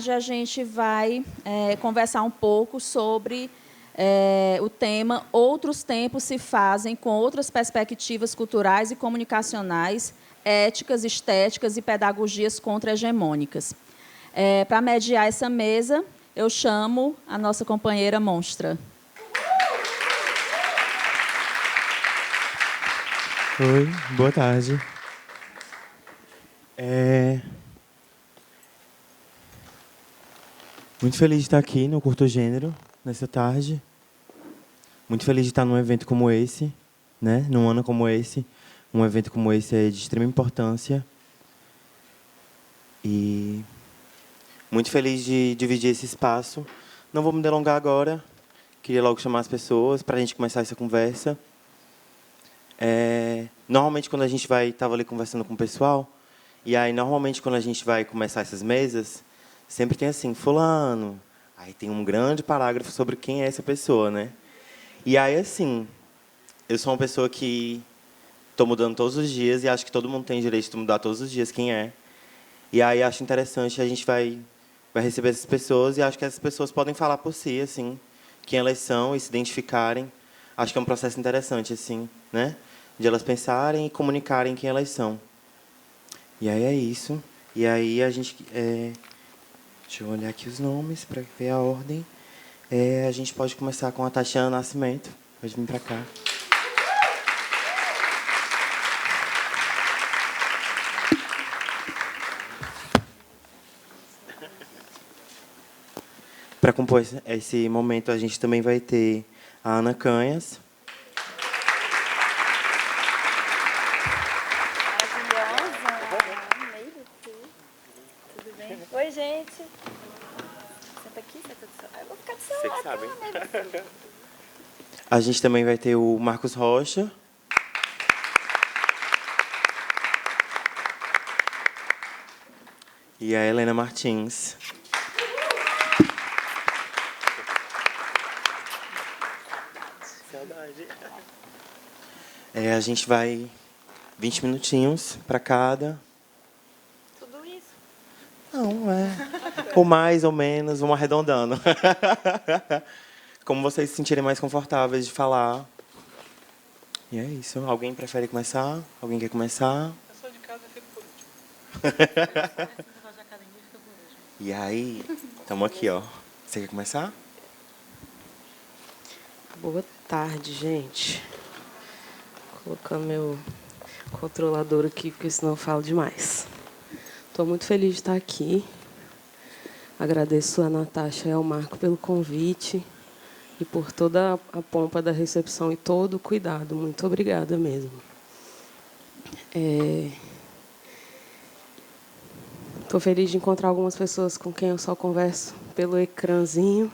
tarde a gente vai conversar um pouco sobre o tema Outros Tempos se Fazem com Outras Perspectivas Culturais e Comunicacionais, Éticas, Estéticas e Pedagogias Contra-Hegemônicas. Para mediar essa mesa, eu chamo a nossa companheira monstra. Oi, boa tarde. Muito feliz de estar aqui no Curto Gênero, nessa tarde. Muito feliz de estar num evento como esse, né? Num ano como esse. Um evento como esse é de extrema importância. E muito feliz de dividir esse espaço. Não vou me delongar agora. Queria logo chamar as pessoas para a gente começar essa conversa. Normalmente, quando a gente estava ali conversando com o pessoal, e aí, normalmente, quando a gente vai começar essas mesas, sempre tem assim, fulano. Aí tem um grande parágrafo sobre quem é essa pessoa, né? E aí, assim, eu sou uma pessoa que estou mudando todos os dias e acho que todo mundo tem direito de mudar todos os dias quem é. E aí, acho interessante, a gente vai receber essas pessoas e acho que essas pessoas podem falar por si, assim, quem elas são e se identificarem. Acho que é um processo interessante, assim, né? De elas pensarem e comunicarem quem elas são. E aí é isso. E aí a gente... deixa eu olhar aqui os nomes para ver a ordem. A gente pode começar com a Tatiana Nascimento. Pode vir para cá. Para compor esse momento, a gente também vai ter a Ana Canhas. Oi, gente. Senta aqui, senta do seu lado. Eu vou ficar do seu lado. Vocês sabem. A gente também vai ter o Marcos Rocha. E a Helena Martins. Saudade. A gente vai 20 minutinhos para cada. Tudo isso? Não, ou mais ou menos, vamos arredondando. Como vocês se sentirem mais confortáveis de falar. E é isso. Alguém prefere começar? Alguém quer começar? Eu sou de casa, eu fico por último. E aí, estamos aqui, ó. Você quer começar? Boa tarde, gente. Colocando meu controlador aqui, porque senão eu falo demais. Estou muito feliz de estar aqui. Agradeço a Natasha e ao Marco pelo convite e por toda a pompa da recepção e todo o cuidado. Muito obrigada mesmo. Estou feliz de encontrar algumas pessoas com quem eu só converso pelo ecrãzinho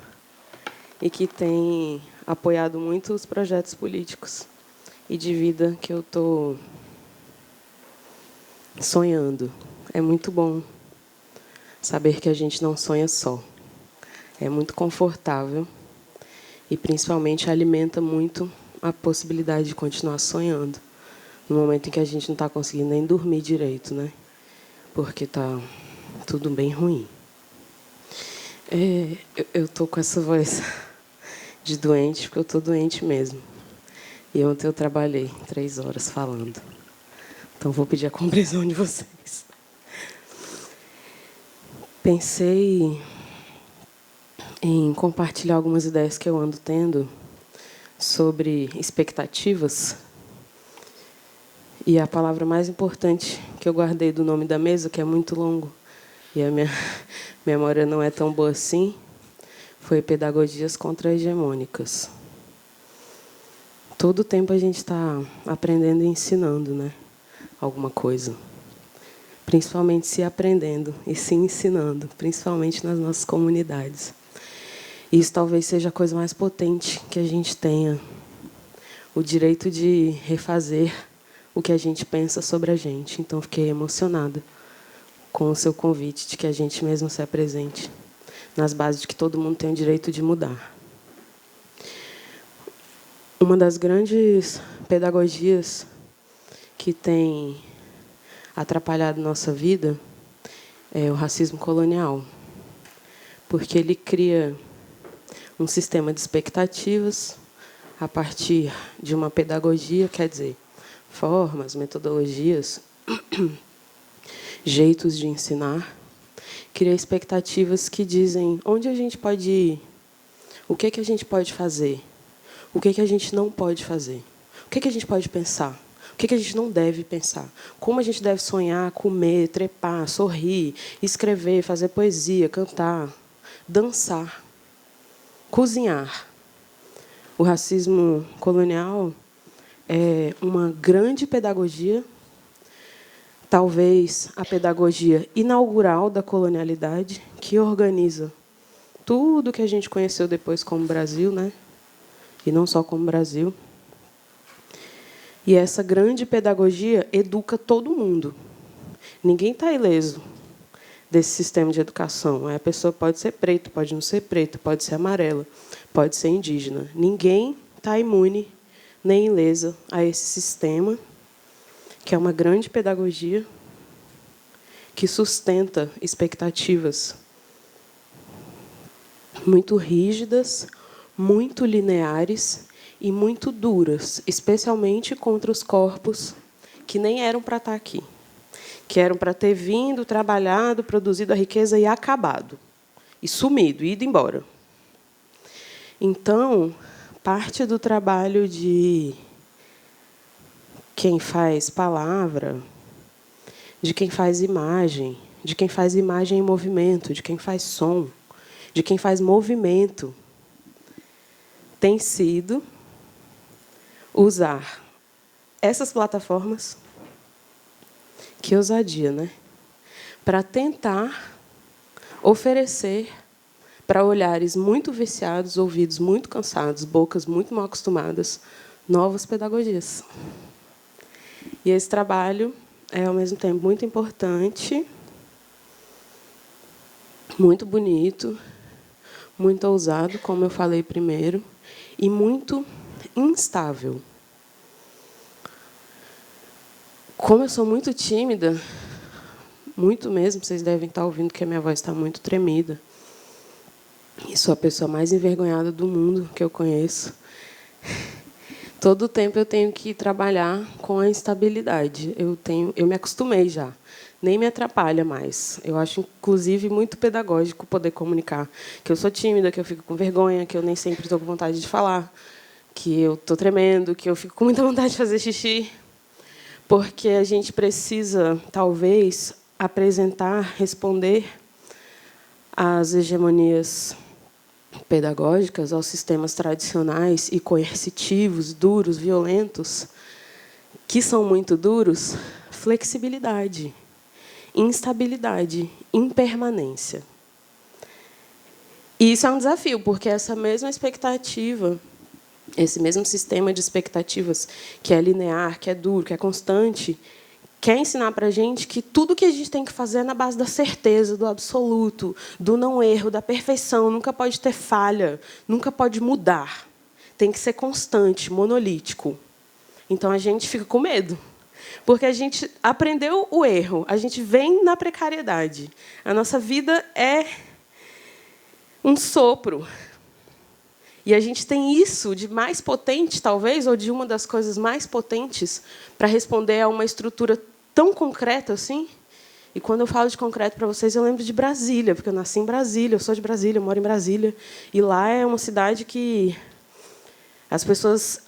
e que têm apoiado muito os projetos políticos e de vida que eu estou sonhando. É muito bom saber que a gente não sonha só. É muito confortável e, principalmente, alimenta muito a possibilidade de continuar sonhando no momento em que a gente não está conseguindo nem dormir direito, né? Porque está tudo bem ruim. Eu estou com essa voz de doente, porque eu estou doente mesmo. E ontem eu trabalhei 3 horas falando. Então, vou pedir a compreensão de vocês. Pensei em compartilhar algumas ideias que eu ando tendo sobre expectativas. E a palavra mais importante que eu guardei do nome da mesa, que é muito longo, e a minha memória não é tão boa assim, foi pedagogias contra-hegemônicas. Todo o tempo a gente está aprendendo e ensinando, né? Alguma coisa. Principalmente se aprendendo e se ensinando, principalmente nas nossas comunidades. Isso talvez seja a coisa mais potente que a gente tenha. O direito de refazer o que a gente pensa sobre a gente. Então, fiquei emocionada com o seu convite de que a gente mesmo se apresente nas bases de que todo mundo tem o direito de mudar. Uma das grandes pedagogias que tem atrapalhado nossa vida é o racismo colonial. porque ele cria um sistema de expectativas a partir de uma pedagogia, quer dizer, formas, metodologias, jeitos de ensinar, cria expectativas que dizem onde a gente pode ir, o que a gente pode fazer, o que a gente não pode fazer, o que a gente pode pensar, o que a gente não deve pensar, como a gente deve sonhar, comer, trepar, sorrir, escrever, fazer poesia, cantar, dançar, cozinhar. O racismo colonial é uma grande pedagogia, talvez a pedagogia inaugural da colonialidade, que organiza tudo que a gente conheceu depois como Brasil, né? E não só como Brasil. E essa grande pedagogia educa todo mundo. Ninguém está ileso desse sistema de educação. A pessoa pode ser preta, pode não ser preta, pode ser amarela, pode ser indígena. Ninguém está imune nem ilesa a esse sistema, que é uma grande pedagogia que sustenta expectativas muito rígidas, muito lineares e muito duras, especialmente contra os corpos que nem eram para estar aqui, que eram para ter vindo, trabalhado, produzido a riqueza e acabado, e sumido, ido embora. Então, parte do trabalho de quem faz palavra, de quem faz imagem em movimento, de quem faz som, de quem faz movimento, tem sido usar essas plataformas, que ousadia, né? Para tentar oferecer para olhares muito viciados, ouvidos muito cansados, bocas muito mal acostumadas, novas pedagogias. E esse trabalho é, ao mesmo tempo, muito importante, muito bonito, muito ousado, como eu falei primeiro, e muito instável. Como eu sou muito tímida, muito mesmo, vocês devem estar ouvindo que a minha voz está muito tremida, e sou a pessoa mais envergonhada do mundo que eu conheço, todo o tempo eu tenho que trabalhar com a instabilidade. Eu me acostumei já, nem me atrapalha mais. Eu acho, inclusive, muito pedagógico poder comunicar que eu sou tímida, que eu fico com vergonha, que eu nem sempre estou com vontade de falar, que eu estou tremendo, que eu fico com muita vontade de fazer xixi, porque a gente precisa, talvez, apresentar, responder às hegemonias pedagógicas, aos sistemas tradicionais e coercitivos, duros, violentos, que são muito duros, flexibilidade, instabilidade, impermanência. E isso é um desafio, porque essa mesma expectativa, esse mesmo sistema de expectativas que é linear, que é duro, que é constante, quer ensinar para a gente que tudo que a gente tem que fazer é na base da certeza, do absoluto, do não erro, da perfeição, nunca pode ter falha, nunca pode mudar. Tem que ser constante, monolítico. Então, a gente fica com medo, porque a gente aprendeu o erro, a gente vem na precariedade. A nossa vida é um sopro. E a gente tem isso de mais potente, talvez, ou de uma das coisas mais potentes para responder a uma estrutura tão concreta assim. E quando eu falo de concreto para vocês, eu lembro de Brasília, porque eu nasci em Brasília, eu sou de Brasília, eu moro em Brasília. E lá é uma cidade que as pessoas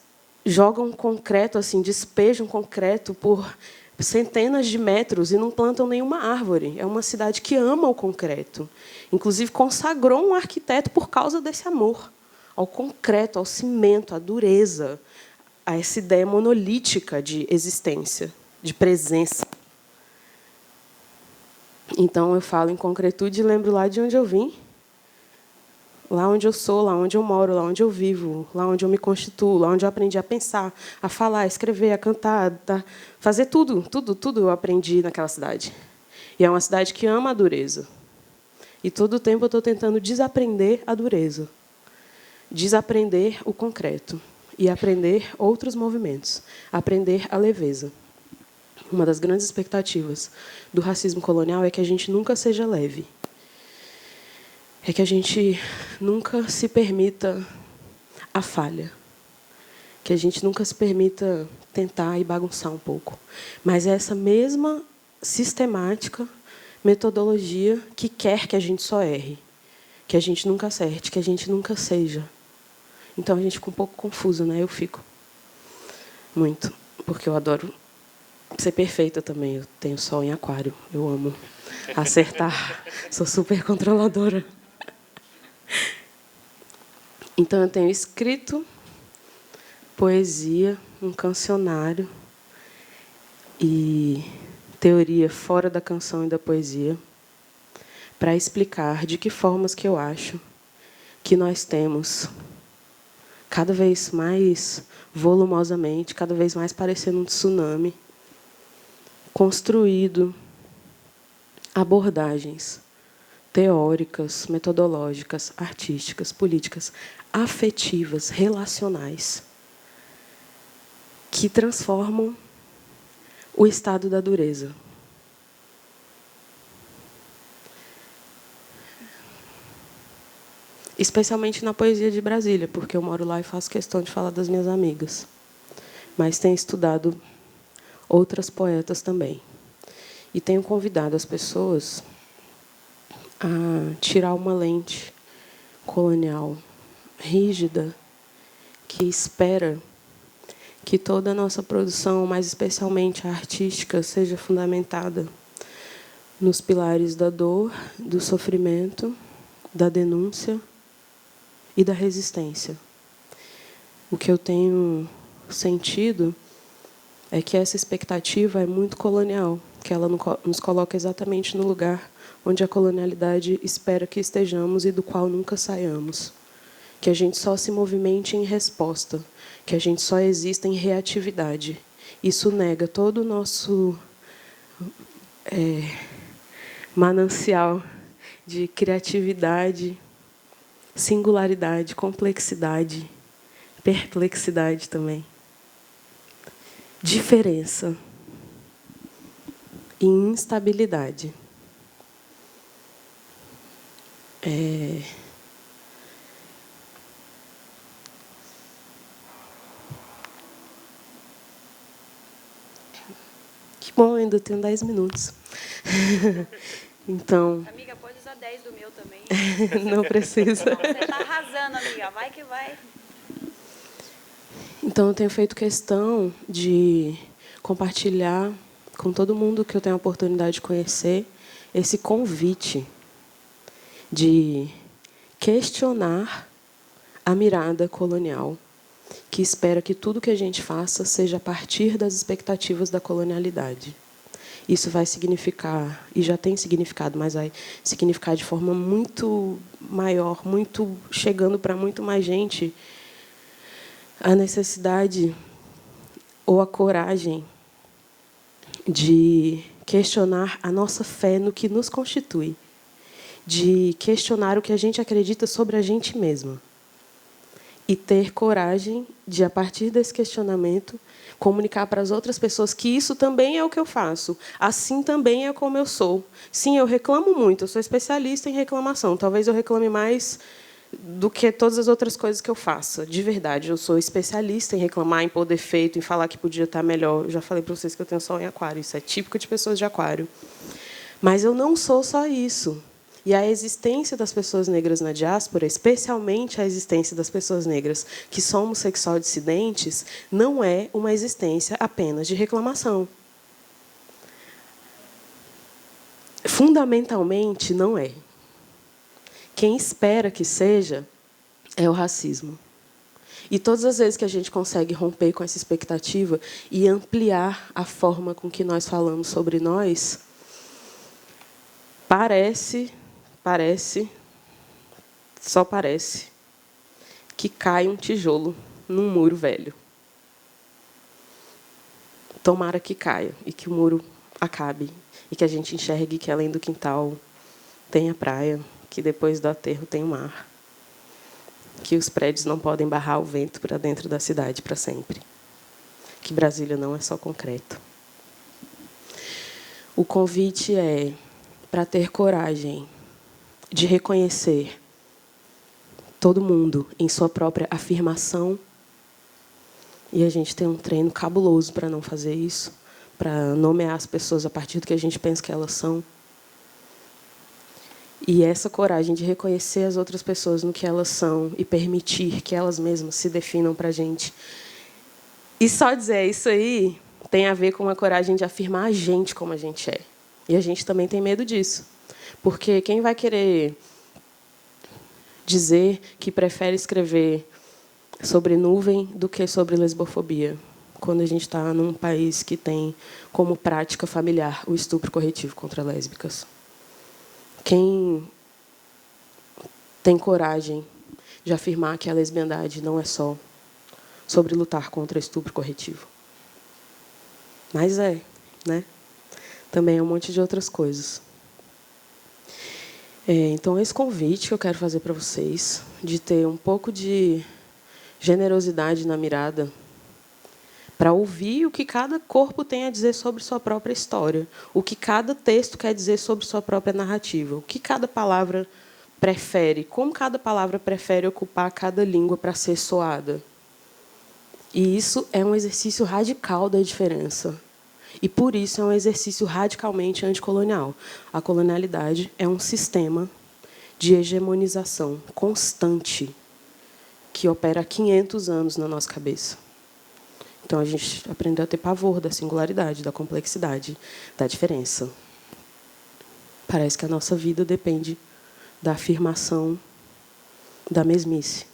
jogam concreto, assim, despejam concreto por centenas de metros e não plantam nenhuma árvore. É uma cidade que ama o concreto. Inclusive, consagrou um arquiteto por causa desse amor ao concreto, ao cimento, à dureza, a essa ideia monolítica de existência, de presença. Então, eu falo em concretude e lembro lá de onde eu vim, lá onde eu sou, lá onde eu moro, lá onde eu vivo, lá onde eu me constituo, lá onde eu aprendi a pensar, a falar, a escrever, a cantar, a fazer tudo eu aprendi naquela cidade. E é uma cidade que ama a dureza. E todo o tempo eu estou tentando desaprender a dureza, desaprender o concreto e aprender outros movimentos, aprender a leveza. Uma das grandes expectativas do racismo colonial é que a gente nunca seja leve. é que a gente nunca se permita a falha, que a gente nunca se permita tentar e bagunçar um pouco. Mas é essa mesma sistemática, metodologia que quer que a gente só erre, que a gente nunca acerte, que a gente nunca seja. Então a gente fica um pouco confuso, né? Eu fico muito, porque eu adoro ser perfeita também. Eu tenho sol em aquário, eu amo acertar, sou super controladora. Então eu tenho escrito poesia, um cancionário e teoria fora da canção e da poesia, para explicar de que formas que eu acho que nós temos, cada vez mais volumosamente, cada vez mais parecendo um tsunami, construído abordagens teóricas, metodológicas, artísticas, políticas, afetivas, relacionais, que transformam o estado da dureza. Especialmente na poesia de Brasília, porque eu moro lá e faço questão de falar das minhas amigas. Mas tenho estudado outras poetas também. E tenho convidado as pessoas a tirar uma lente colonial rígida que espera que toda a nossa produção, mais especialmente a artística, seja fundamentada nos pilares da dor, do sofrimento, da denúncia e da resistência. O que eu tenho sentido é que essa expectativa é muito colonial, que ela nos coloca exatamente no lugar onde a colonialidade espera que estejamos e do qual nunca saiamos. Que a gente só se movimente em resposta, que a gente só exista em reatividade. Isso nega todo o nosso manancial de criatividade, singularidade, complexidade, perplexidade também. Diferença e instabilidade. Que bom, ainda tenho 10 minutos. Então... Amiga, pode usar 10 do meu também. Não precisa. Você está arrasando, amiga. Vai que vai. Então, eu tenho feito questão de compartilhar com todo mundo que eu tenho a oportunidade de conhecer esse convite de questionar a mirada colonial, que espera que tudo que a gente faça seja a partir das expectativas da colonialidade. Isso vai significar, e já tem significado, mas vai significar de forma muito maior, muito chegando para muito mais gente, a necessidade ou a coragem de questionar a nossa fé no que nos constitui, de questionar o que a gente acredita sobre a gente mesma e ter coragem de, a partir desse questionamento, comunicar para as outras pessoas que isso também é o que eu faço, assim também é como eu sou. Sim, eu reclamo muito, eu sou especialista em reclamação, talvez eu reclame mais do que todas as outras coisas que eu faça. De verdade, eu sou especialista em reclamar, em pôr defeito, em falar que podia estar melhor. Eu já falei para vocês que eu tenho sol em aquário, isso é típico de pessoas de aquário. Mas eu não sou só isso. E a existência das pessoas negras na diáspora, especialmente a existência das pessoas negras que somos sexual dissidentes, não é uma existência apenas de reclamação. Fundamentalmente, não é. Quem espera que seja é o racismo. E todas as vezes que a gente consegue romper com essa expectativa e ampliar a forma com que nós falamos sobre nós, só parece, que cai um tijolo num muro velho. Tomara que caia e que o muro acabe e que a gente enxergue que além do quintal tem a praia, que depois do aterro tem o mar, que os prédios não podem barrar o vento para dentro da cidade para sempre, que Brasília não é só concreto. O convite é para ter coragem de reconhecer todo mundo em sua própria afirmação. E a gente tem um treino cabuloso para não fazer isso, para nomear as pessoas a partir do que a gente pensa que elas são. E essa coragem de reconhecer as outras pessoas no que elas são e permitir que elas mesmas se definam para a gente. E só dizer isso aí tem a ver com a coragem de afirmar a gente como a gente é. E a gente também tem medo disso. Porque quem vai querer dizer que prefere escrever sobre nuvem do que sobre lesbofobia, quando a gente está num país que tem como prática familiar o estupro corretivo contra lésbicas? Quem tem coragem de afirmar que a lesbiandade não é só sobre lutar contra estupro corretivo? Mas né? Também é um monte de outras coisas. Então, esse convite que eu quero fazer para vocês, de ter um pouco de generosidade na mirada, para ouvir o que cada corpo tem a dizer sobre sua própria história, o que cada texto quer dizer sobre sua própria narrativa, o que cada palavra prefere, como cada palavra prefere ocupar cada língua para ser soada. E isso é um exercício radical da diferença. E, por isso, é um exercício radicalmente anticolonial. A colonialidade é um sistema de hegemonização constante que opera há 500 anos na nossa cabeça. Então, a gente aprendeu a ter pavor da singularidade, da complexidade, da diferença. Parece que a nossa vida depende da afirmação da mesmice.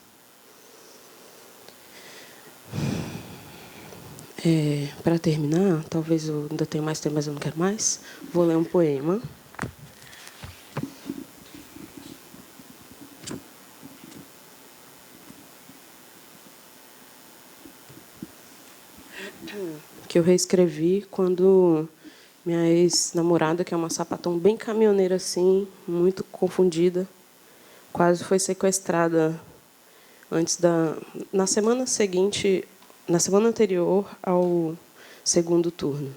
Para terminar, talvez eu ainda tenha mais tempo, mas eu não quero mais. Vou ler um poema. Que eu reescrevi quando minha ex-namorada, que é uma sapatão bem caminhoneira assim, muito confundida, quase foi sequestrada na semana seguinte, na semana anterior ao segundo turno.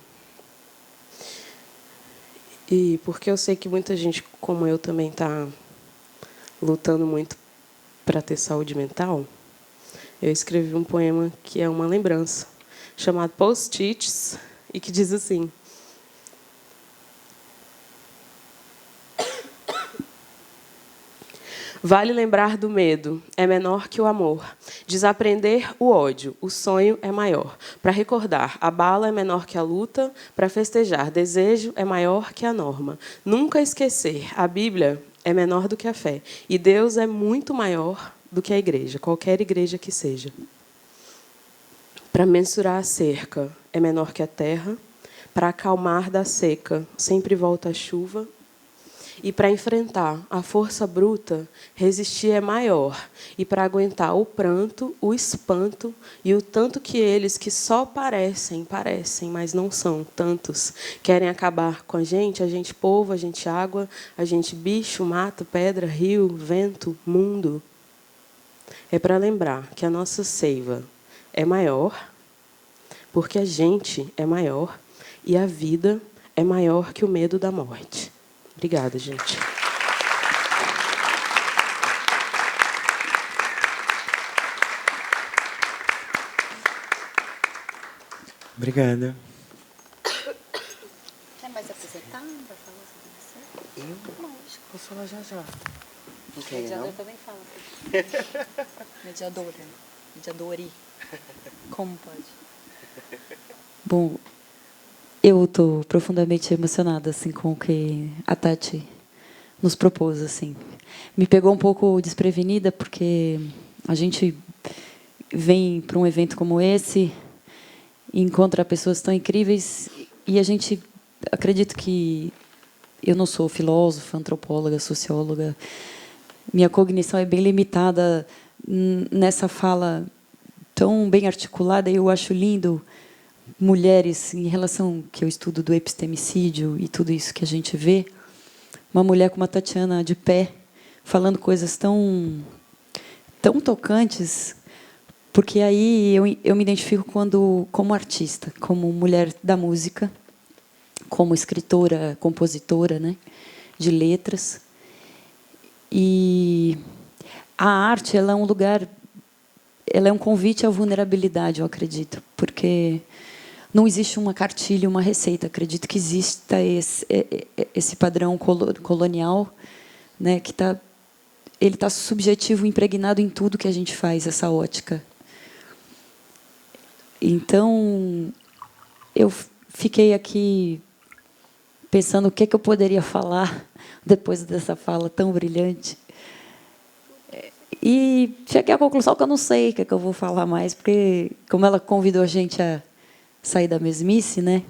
E porque eu sei que muita gente, como eu, também está lutando muito para ter saúde mental, eu escrevi um poema que é uma lembrança, chamado Post-its, e que diz assim: vale lembrar do medo, é menor que o amor. Desaprender o ódio, o sonho é maior. Para recordar, a bala é menor que a luta. Para festejar, desejo é maior que a norma. Nunca esquecer, a Bíblia é menor do que a fé. E Deus é muito maior do que a igreja, qualquer igreja que seja. Para mensurar a cerca, é menor que a terra. Para acalmar da seca, sempre volta a chuva. E para enfrentar a força bruta, resistir é maior. E para aguentar o pranto, o espanto e o tanto que eles que só parecem, mas não são tantos, querem acabar com a gente povo, a gente água, a gente bicho, mato, pedra, rio, vento, mundo. É para lembrar que a nossa seiva é maior, porque a gente é maior e a vida é maior que o medo da morte. Obrigada, gente. Obrigada. Quer mais apresentar para falar sobre você? Eu? Lógico. Vou falar já. Não quer, Mediadora não? também fala. Mediadora. Mediadori. Como pode? Bom, eu estou profundamente emocionada assim, com o que a Tati nos propôs. Assim. Me pegou um pouco desprevenida, porque a gente vem para um evento como esse e encontra pessoas tão incríveis, e a gente, acredito que eu não sou filósofa, antropóloga, socióloga, minha cognição é bem limitada nessa fala tão bem articulada, e eu acho lindo mulheres, em relação que eu estudo do epistemicídio e tudo isso que a gente vê, uma mulher como a Tatiana de pé, falando coisas tão tocantes, porque aí eu me identifico como artista, como mulher da música, como escritora, compositora, né, de letras. E a arte, ela é um lugar, ela é um convite à vulnerabilidade, eu acredito, porque não existe uma cartilha, uma receita. Acredito que exista esse padrão colonial, né, que ele está subjetivo, impregnado em tudo que a gente faz, essa ótica. Então, eu fiquei aqui pensando o que eu poderia falar depois dessa fala tão brilhante. E cheguei à conclusão que eu não sei o que eu vou falar mais, porque, como ela convidou a gente a sair da mesmice, né?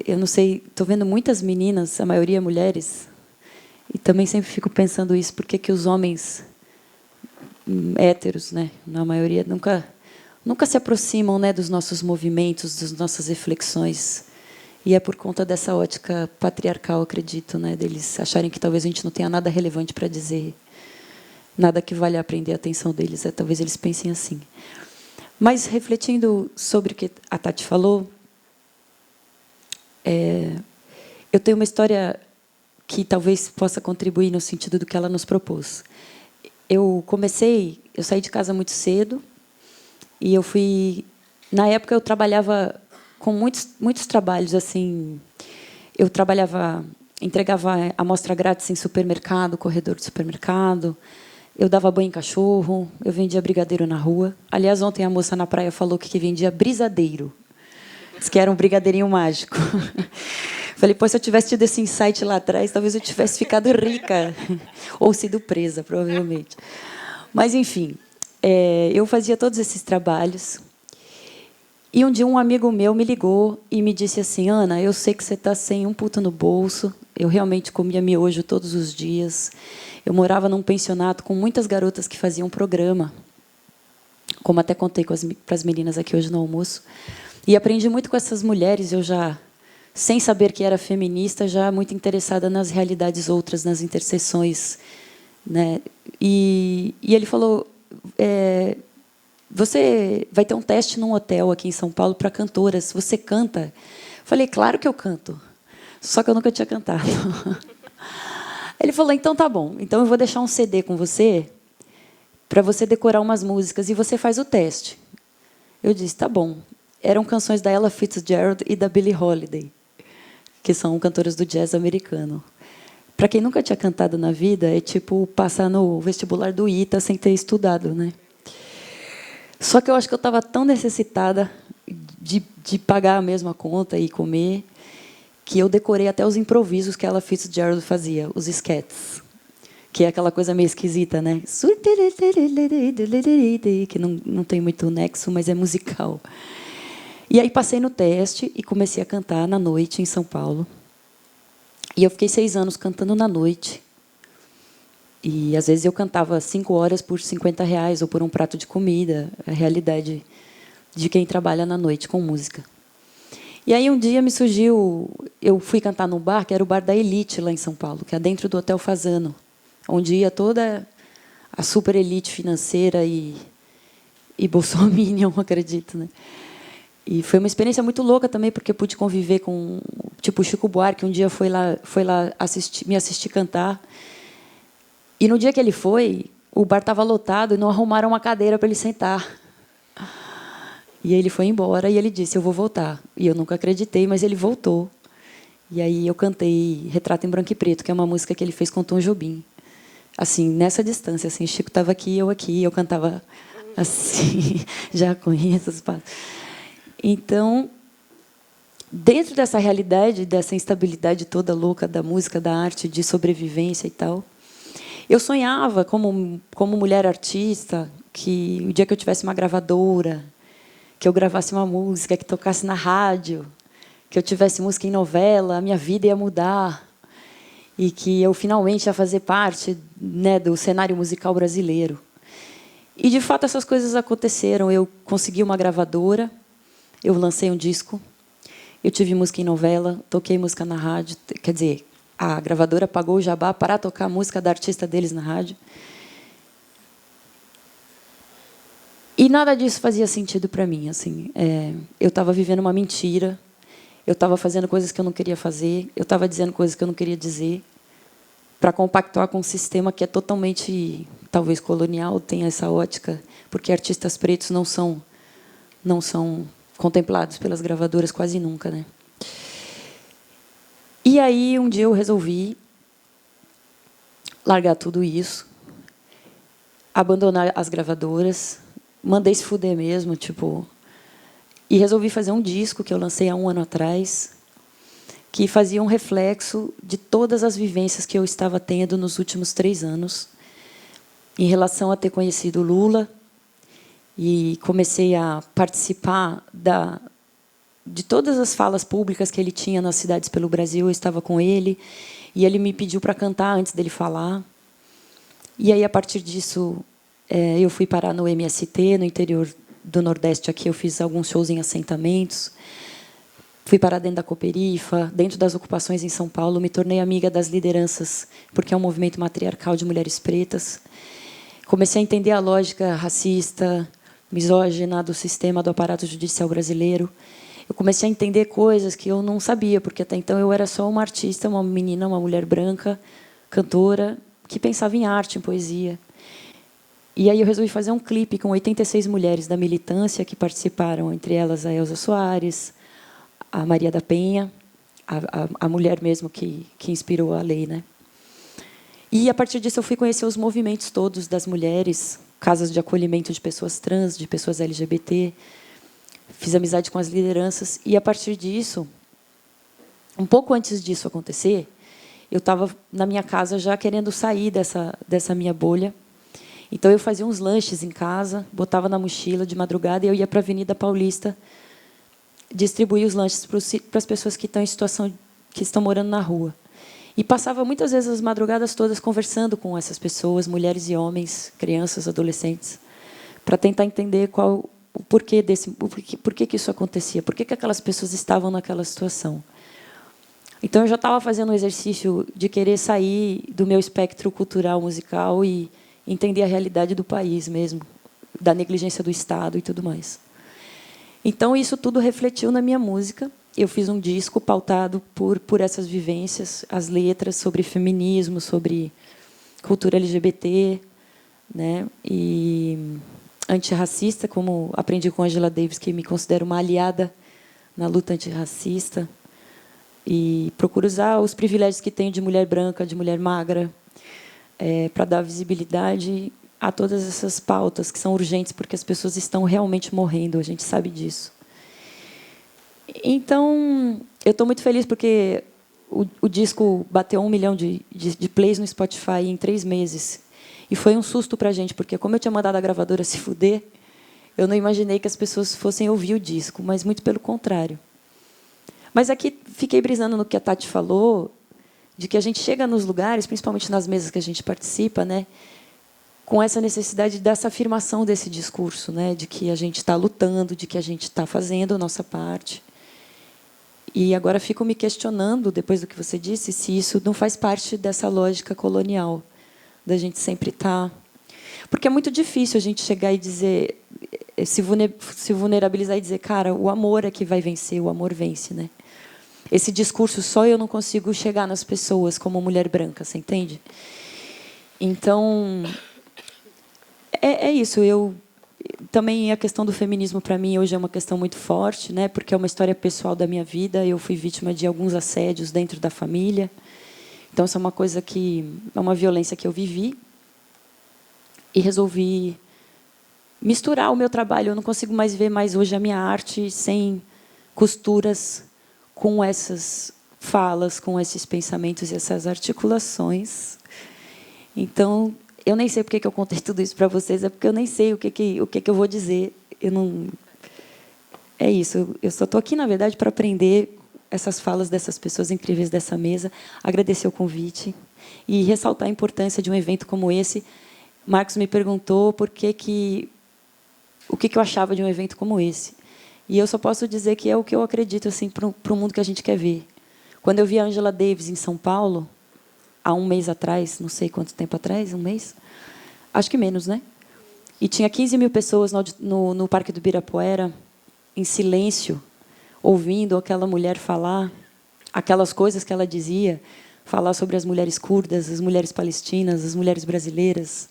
Eu não sei, estou vendo muitas meninas, a maioria mulheres, e também sempre fico pensando isso, por que os homens héteros, né, na maioria, nunca se aproximam, né, dos nossos movimentos, das nossas reflexões. E é por conta dessa ótica patriarcal, acredito, né, deles acharem que talvez a gente não tenha nada relevante para dizer, nada que valha a prender a atenção deles. Talvez eles pensem assim. Mas, refletindo sobre o que a Tati falou, eu tenho uma história que talvez possa contribuir no sentido do que ela nos propôs. Eu saí de casa muito cedo, e na época eu trabalhava com muitos trabalhos, assim. Eu entregava amostra grátis em supermercado, corredor de supermercado. Eu dava banho em cachorro, eu vendia brigadeiro na rua. Aliás, ontem a moça na praia falou que vendia brisadeiro. Diz que era um brigadeirinho mágico. Falei, pô, se eu tivesse tido esse insight lá atrás, talvez eu tivesse ficado rica. Ou sido presa, provavelmente. Mas, enfim, eu fazia todos esses trabalhos. E um dia um amigo meu me ligou e me disse assim: Ana, eu sei que você está sem um puto no bolso. Eu realmente comia miojo todos os dias. Eu morava num pensionato com muitas garotas que faziam programa, como até contei para as meninas aqui hoje no almoço. E aprendi muito com essas mulheres. Eu já, sem saber que era feminista, já muito interessada nas realidades outras, nas interseções, né? E ele falou: você vai ter um teste num hotel aqui em São Paulo para cantoras. Você canta? Falei, claro que eu canto. Só que eu nunca tinha cantado. Ele falou, então tá bom. Então eu vou deixar um CD com você para você decorar umas músicas e você faz o teste. Eu disse, tá bom. Eram canções da Ella Fitzgerald e da Billie Holiday, que são cantoras do jazz americano. Para quem nunca tinha cantado na vida, é tipo passar no vestibular do ITA sem ter estudado, né? Só que eu acho que eu estava tão necessitada de pagar a mesma conta e comer, que eu decorei até os improvisos que ela Fitzgerald fazia, os sketches, que é aquela coisa meio esquisita, né? Que não tem muito nexo, mas é musical. E aí passei no teste e comecei a cantar na noite em São Paulo. E eu fiquei 6 anos cantando na noite. E, às vezes, eu cantava 5 horas por R$50 ou por um prato de comida. A realidade de quem trabalha na noite com música. E aí, um dia, me surgiu... Eu fui cantar num bar, que era o bar da Elite, lá em São Paulo, que é dentro do Hotel Fasano, onde ia toda a super elite financeira e bolsominion, acredito, né? E foi uma experiência muito louca também, porque eu pude conviver com... Tipo, o Chico Buarque, um dia foi lá me assistir cantar. E no dia que ele foi, o bar estava lotado e não arrumaram uma cadeira para ele sentar. E aí ele foi embora e ele disse, eu vou voltar. E eu nunca acreditei, mas ele voltou. E aí eu cantei Retrato em Branco e Preto, que é uma música que ele fez com Tom Jobim. Assim, nessa distância, assim, Chico estava aqui, eu cantava assim, já conheço os passos. Então, dentro dessa realidade, dessa instabilidade toda louca da música, da arte, de sobrevivência e tal, eu sonhava, como mulher artista, que o dia que eu tivesse uma gravadora, que eu gravasse uma música, que tocasse na rádio, que eu tivesse música em novela, a minha vida ia mudar e que eu finalmente ia fazer parte, né, do cenário musical brasileiro. E, de fato, essas coisas aconteceram. Eu consegui uma gravadora, eu lancei um disco, eu tive música em novela, toquei música na rádio, quer dizer, a gravadora pagou o jabá para tocar a música da artista deles na rádio. E nada disso fazia sentido para mim. Assim, eu estava vivendo uma mentira, eu estava fazendo coisas que eu não queria fazer, eu estava dizendo coisas que eu não queria dizer, para compactuar com um sistema que é totalmente, talvez, colonial, tem essa ótica, porque artistas pretos não são contemplados pelas gravadoras quase nunca, né? E aí, um dia eu resolvi largar tudo isso, abandonar as gravadoras, mandei se fuder mesmo, tipo, e resolvi fazer um disco que eu lancei há 1 ano atrás, que fazia um reflexo de todas as vivências que eu estava tendo nos últimos 3 anos, em relação a ter conhecido Lula, e comecei a participar de todas as falas públicas que ele tinha nas cidades pelo Brasil. Eu estava com ele, e ele me pediu para cantar antes dele falar. E aí, a partir disso, eu fui parar no MST, no interior do Nordeste. Aqui eu fiz alguns shows em assentamentos. Fui parar dentro da Cooperifa, dentro das ocupações em São Paulo. Me tornei amiga das lideranças, porque é um movimento matriarcal de mulheres pretas. Comecei a entender a lógica racista, misógina do sistema do aparato judicial brasileiro. Eu comecei a entender coisas que eu não sabia, porque até então eu era só uma artista, uma menina, uma mulher branca, cantora, que pensava em arte, em poesia. E aí eu resolvi fazer um clipe com 86 mulheres da militância que participaram, entre elas a Elza Soares, a Maria da Penha, a mulher mesmo que inspirou a lei, né? E, a partir disso, eu fui conhecer os movimentos todos das mulheres, casas de acolhimento de pessoas trans, de pessoas LGBT. Fiz amizade com as lideranças. E, a partir disso, um pouco antes disso acontecer, eu estava na minha casa já querendo sair dessa minha bolha. Então, eu fazia uns lanches em casa, botava na mochila de madrugada e eu ia para a Avenida Paulista distribuir os lanches para as pessoas que estão em situação, que estão morando na rua. E passava muitas vezes as madrugadas todas conversando com essas pessoas, mulheres e homens, crianças, adolescentes, para tentar entender o porquê que isso acontecia, por que aquelas pessoas estavam naquela situação. Então, eu já estava fazendo um exercício de querer sair do meu espectro cultural, musical e entender a realidade do país mesmo, da negligência do Estado e tudo mais. Então, isso tudo refletiu na minha música. Eu fiz um disco pautado por essas vivências, as letras sobre feminismo, sobre cultura LGBT, né? E antirracista, como aprendi com Angela Davis, que me considero uma aliada na luta antirracista. E procuro usar os privilégios que tenho de mulher branca, de mulher magra, para dar visibilidade a todas essas pautas que são urgentes, porque as pessoas estão realmente morrendo, a gente sabe disso. Então, eu estou muito feliz porque o disco bateu 1 milhão de plays no Spotify em 3 meses. E foi um susto para a gente, porque, como eu tinha mandado a gravadora se fuder, eu não imaginei que as pessoas fossem ouvir o disco, mas muito pelo contrário. Mas aqui fiquei brisando no que a Tati falou, de que a gente chega nos lugares, principalmente nas mesas que a gente participa, né, com essa necessidade dessa afirmação desse discurso, né, de que a gente está lutando, de que a gente está fazendo a nossa parte. E agora fico me questionando, depois do que você disse, se isso não faz parte dessa lógica colonial, da gente sempre estar... Porque é muito difícil a gente chegar e dizer, se vulnerabilizar e dizer, cara, o amor é que vai vencer, o amor vence, né? Esse discurso só eu não consigo chegar nas pessoas como mulher branca, você entende? Então, é isso. Também a questão do feminismo, para mim, hoje é uma questão muito forte, né? Porque é uma história pessoal da minha vida. Eu fui vítima de alguns assédios dentro da família. Então, isso é uma coisa que... é uma violência que eu vivi. E resolvi misturar o meu trabalho. Eu não consigo mais ver hoje a minha arte sem costuras com essas falas, com esses pensamentos e essas articulações. Então, eu nem sei porque que eu contei tudo isso para vocês, é porque eu nem sei o que eu vou dizer. Eu não... É isso. Eu só estou aqui, na verdade, para aprender essas falas dessas pessoas incríveis dessa mesa, agradecer o convite e ressaltar a importância de um evento como esse. Marcos me perguntou o que eu achava de um evento como esse. E eu só posso dizer que é o que eu acredito assim, para o mundo que a gente quer ver. Quando eu vi a Angela Davis em São Paulo, há 1 mês atrás, não sei quanto tempo atrás, 1 mês? Acho que menos, né? E tinha 15 mil pessoas no Parque do Ibirapuera, em silêncio, ouvindo aquela mulher falar, aquelas coisas que ela dizia, falar sobre as mulheres curdas, as mulheres palestinas, as mulheres brasileiras,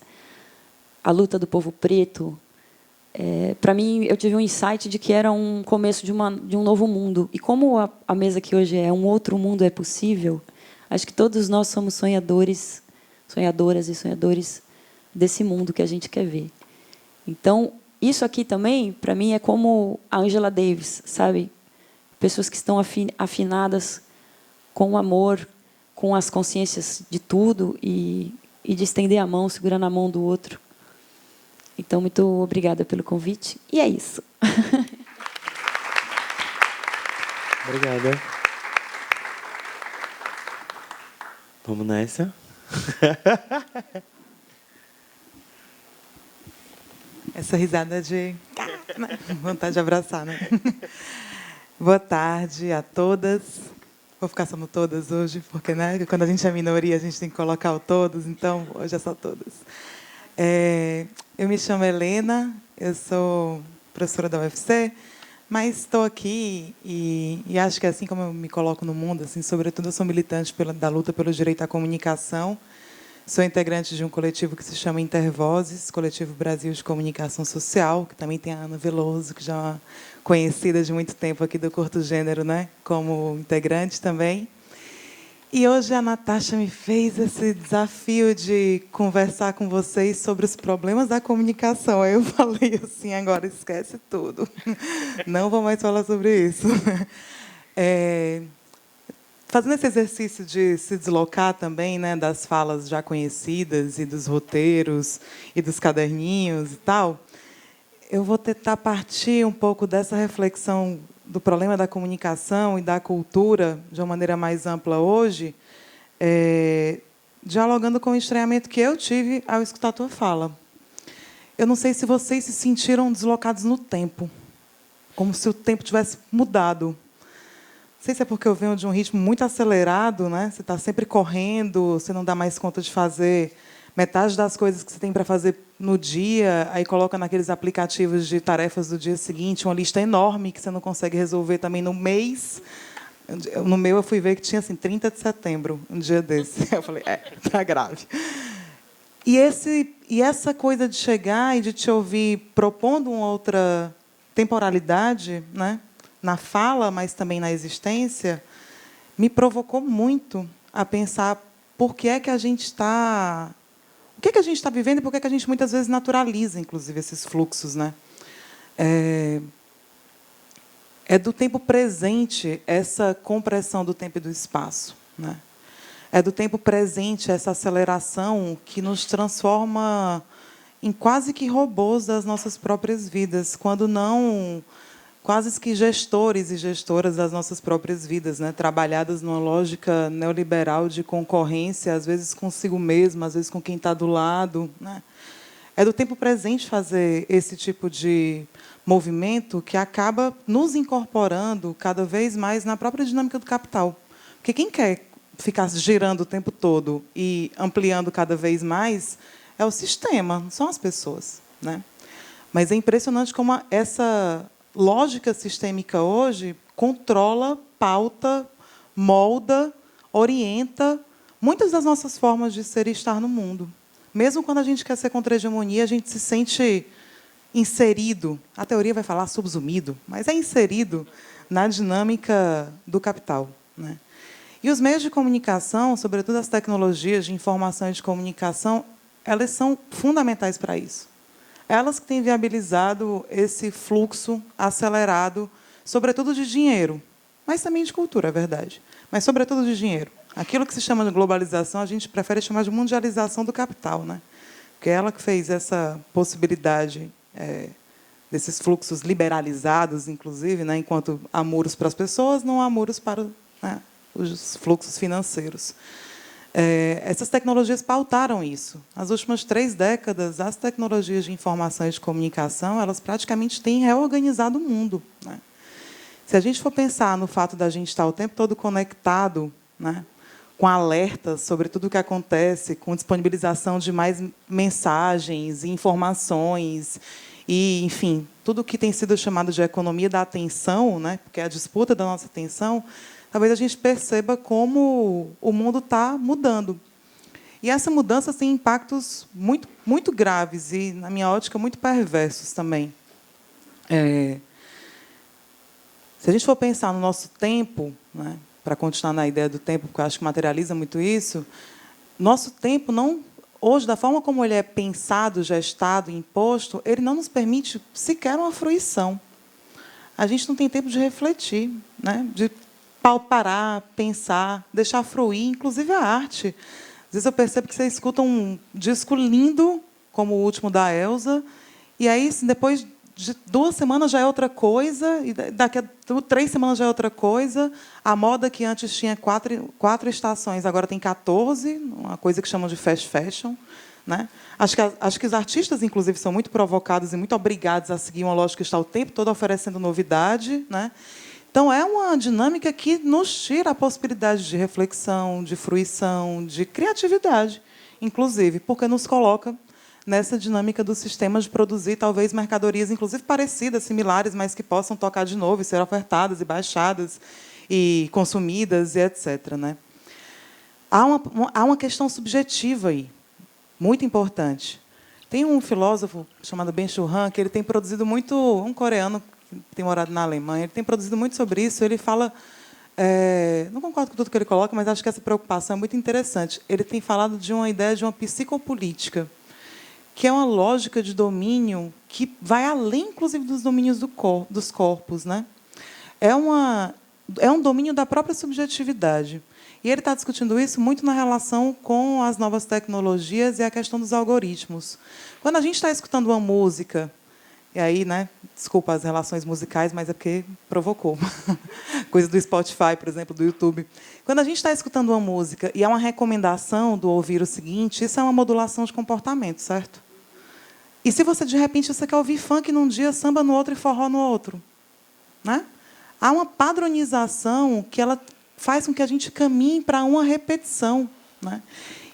a luta do povo preto. Para mim, eu tive um insight de que era um começo de um novo mundo. E como a mesa que hoje é um outro mundo é possível, acho que todos nós somos sonhadores, sonhadoras e sonhadores desse mundo que a gente quer ver. Então, isso aqui também, para mim, é como a Angela Davis, sabe? Pessoas que estão afinadas com o amor, com as consciências de tudo e de estender a mão, segurar na mão do outro. Então, muito obrigada pelo convite. E é isso. Obrigada. Vamos nessa? Essa risada de... vontade de abraçar, né? Boa tarde a todas. Vou ficar só no todas hoje, porque, né, quando a gente é minoria, a gente tem que colocar o todos, então hoje é só todas. Eu me chamo Helena, eu sou professora da UFC, mas estou aqui e acho que, assim como eu me coloco no mundo, assim, sobretudo eu sou militante da luta pelo direito à comunicação. Sou integrante de um coletivo que se chama Intervozes, Coletivo Brasil de Comunicação Social, que também tem a Ana Veloso, que já é uma conhecida de muito tempo aqui do Curto Gênero, né, como integrante também. E hoje a Natasha me fez esse desafio de conversar com vocês sobre os problemas da comunicação. Aí eu falei assim, agora esquece tudo. Não vou mais falar sobre isso. Fazendo esse exercício de se deslocar também, né, das falas já conhecidas e dos roteiros e dos caderninhos e tal, eu vou tentar partir um pouco dessa reflexão do problema da comunicação e da cultura de uma maneira mais ampla hoje, dialogando com o estranhamento que eu tive ao escutar a tua fala. Eu não sei se vocês se sentiram deslocados no tempo, como se o tempo tivesse mudado. Não sei se é porque eu venho de um ritmo muito acelerado, né? Você está sempre correndo, você não dá mais conta de fazer metade das coisas que você tem para fazer no dia, aí coloca naqueles aplicativos de tarefas do dia seguinte uma lista enorme que você não consegue resolver também no mês. No meu, eu fui ver que tinha assim, 30 de setembro, um dia desse. Eu falei, tá grave. E essa coisa de chegar e de te ouvir propondo uma outra temporalidade, né, na fala, mas também na existência, me provocou muito a pensar por que é que a gente está... O que é que a gente está vivendo e por que é que a gente, muitas vezes, naturaliza, inclusive, esses fluxos, né? É do tempo presente essa compressão do tempo e do espaço, né? É do tempo presente essa aceleração que nos transforma em quase que robôs das nossas próprias vidas, quando não quase que gestores e gestoras das nossas próprias vidas, né? Trabalhadas numa lógica neoliberal de concorrência, às vezes consigo mesmo, às vezes com quem está do lado, né? É do tempo presente fazer esse tipo de movimento que acaba nos incorporando cada vez mais na própria dinâmica do capital. Porque quem quer ficar girando o tempo todo e ampliando cada vez mais é o sistema, não são as pessoas, né? Mas é impressionante como essa lógica sistêmica hoje controla, pauta, molda, orienta muitas das nossas formas de ser e estar no mundo. Mesmo quando a gente quer ser contra a hegemonia, a gente se sente inserido, a teoria vai falar subsumido, mas é inserido na dinâmica do capital, né? E os meios de comunicação, sobretudo as tecnologias de informação e de comunicação, elas são fundamentais para isso. Elas que têm viabilizado esse fluxo acelerado, sobretudo de dinheiro, mas também de cultura, é verdade, mas sobretudo de dinheiro. Aquilo que se chama de globalização, a gente prefere chamar de mundialização do capital, né? Porque é ela que fez essa possibilidade desses fluxos liberalizados, inclusive, né? Enquanto há muros para as pessoas, não há muros para, né, os fluxos financeiros. Essas tecnologias pautaram isso. Nas últimas 3 décadas, as tecnologias de informação e de comunicação, elas praticamente têm reorganizado o mundo, né? Se a gente for pensar no fato da gente estar o tempo todo conectado, né, com alertas sobre tudo o que acontece, com disponibilização de mais mensagens e informações, e, enfim, tudo o que tem sido chamado de economia da atenção, né, porque é a disputa da nossa atenção, talvez a gente perceba como o mundo está mudando. E essa mudança tem impactos muito, muito graves e, na minha ótica, muito perversos também. Se a gente for pensar no nosso tempo, né, para continuar na ideia do tempo, porque eu acho que materializa muito isso, nosso tempo não, hoje, da forma como ele é pensado, gestado, imposto, ele não nos permite sequer uma fruição. A gente não tem tempo de refletir, né, de parar, pensar, deixar fruir, inclusive a arte. Às vezes eu percebo que você escuta um disco lindo, como o último da Elza, e aí, depois de 2 semanas já é outra coisa, e daqui a 3 semanas já é outra coisa. A moda que antes tinha 4 estações, agora tem 14, uma coisa que chamam de fast fashion. Né? Acho que os artistas, inclusive, são muito provocados e muito obrigados a seguir uma lógica que está o tempo todo oferecendo novidade. Né? Então, é uma dinâmica que nos tira a possibilidade de reflexão, de fruição, de criatividade, inclusive, porque nos coloca nessa dinâmica do sistema de produzir, talvez, mercadorias, inclusive parecidas, similares, mas que possam tocar de novo e ser ofertadas e baixadas e consumidas, e etc. Né? Há uma questão subjetiva aí, muito importante. Tem um filósofo chamado Ben-Shul Han, que ele tem produzido muito, um coreano que tem morado na Alemanha, ele tem produzido muito sobre isso. Ele fala, não concordo com tudo que ele coloca, mas acho que essa preocupação é muito interessante. Ele tem falado de uma ideia de uma psicopolítica, que é uma lógica de domínio que vai além, inclusive, dos domínios dos corpos. Né? É um domínio da própria subjetividade. E ele está discutindo isso muito na relação com as novas tecnologias e a questão dos algoritmos. Quando a gente está escutando uma música, e aí, né, desculpa as relações musicais, mas é porque provocou. Coisa do Spotify, por exemplo, do YouTube. Quando a gente está escutando uma música e há uma recomendação do ouvir o seguinte, isso é uma modulação de comportamento, certo? E se você, de repente, você quer ouvir funk num dia, samba no outro e forró no outro? Né? Há uma padronização que ela faz com que a gente caminhe para uma repetição. Né?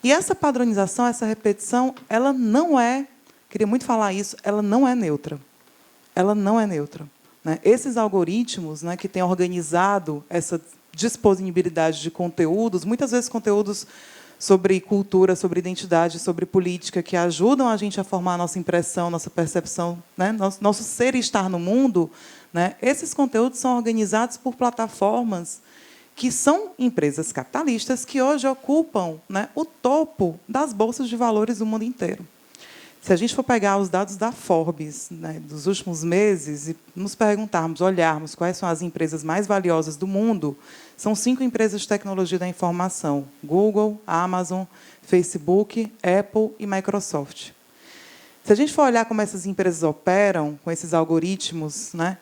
E essa padronização, essa repetição, ela não é, queria muito falar isso, ela não é neutra. Ela não é neutra. Né? Esses algoritmos, né, que têm organizado essa disponibilidade de conteúdos, muitas vezes conteúdos sobre cultura, sobre identidade, sobre política, que ajudam a gente a formar a nossa impressão, nossa percepção, né? Nosso ser e estar no mundo, né? Esses conteúdos são organizados por plataformas que são empresas capitalistas que hoje ocupam, né, o topo das bolsas de valores do mundo inteiro. Se a gente for pegar os dados da Forbes, né, dos últimos meses e nos perguntarmos, olharmos quais são as empresas mais valiosas do mundo, são 5 empresas de tecnologia da informação: Google, Amazon, Facebook, Apple e Microsoft. Se a gente for olhar como essas empresas operam, com esses algoritmos, né,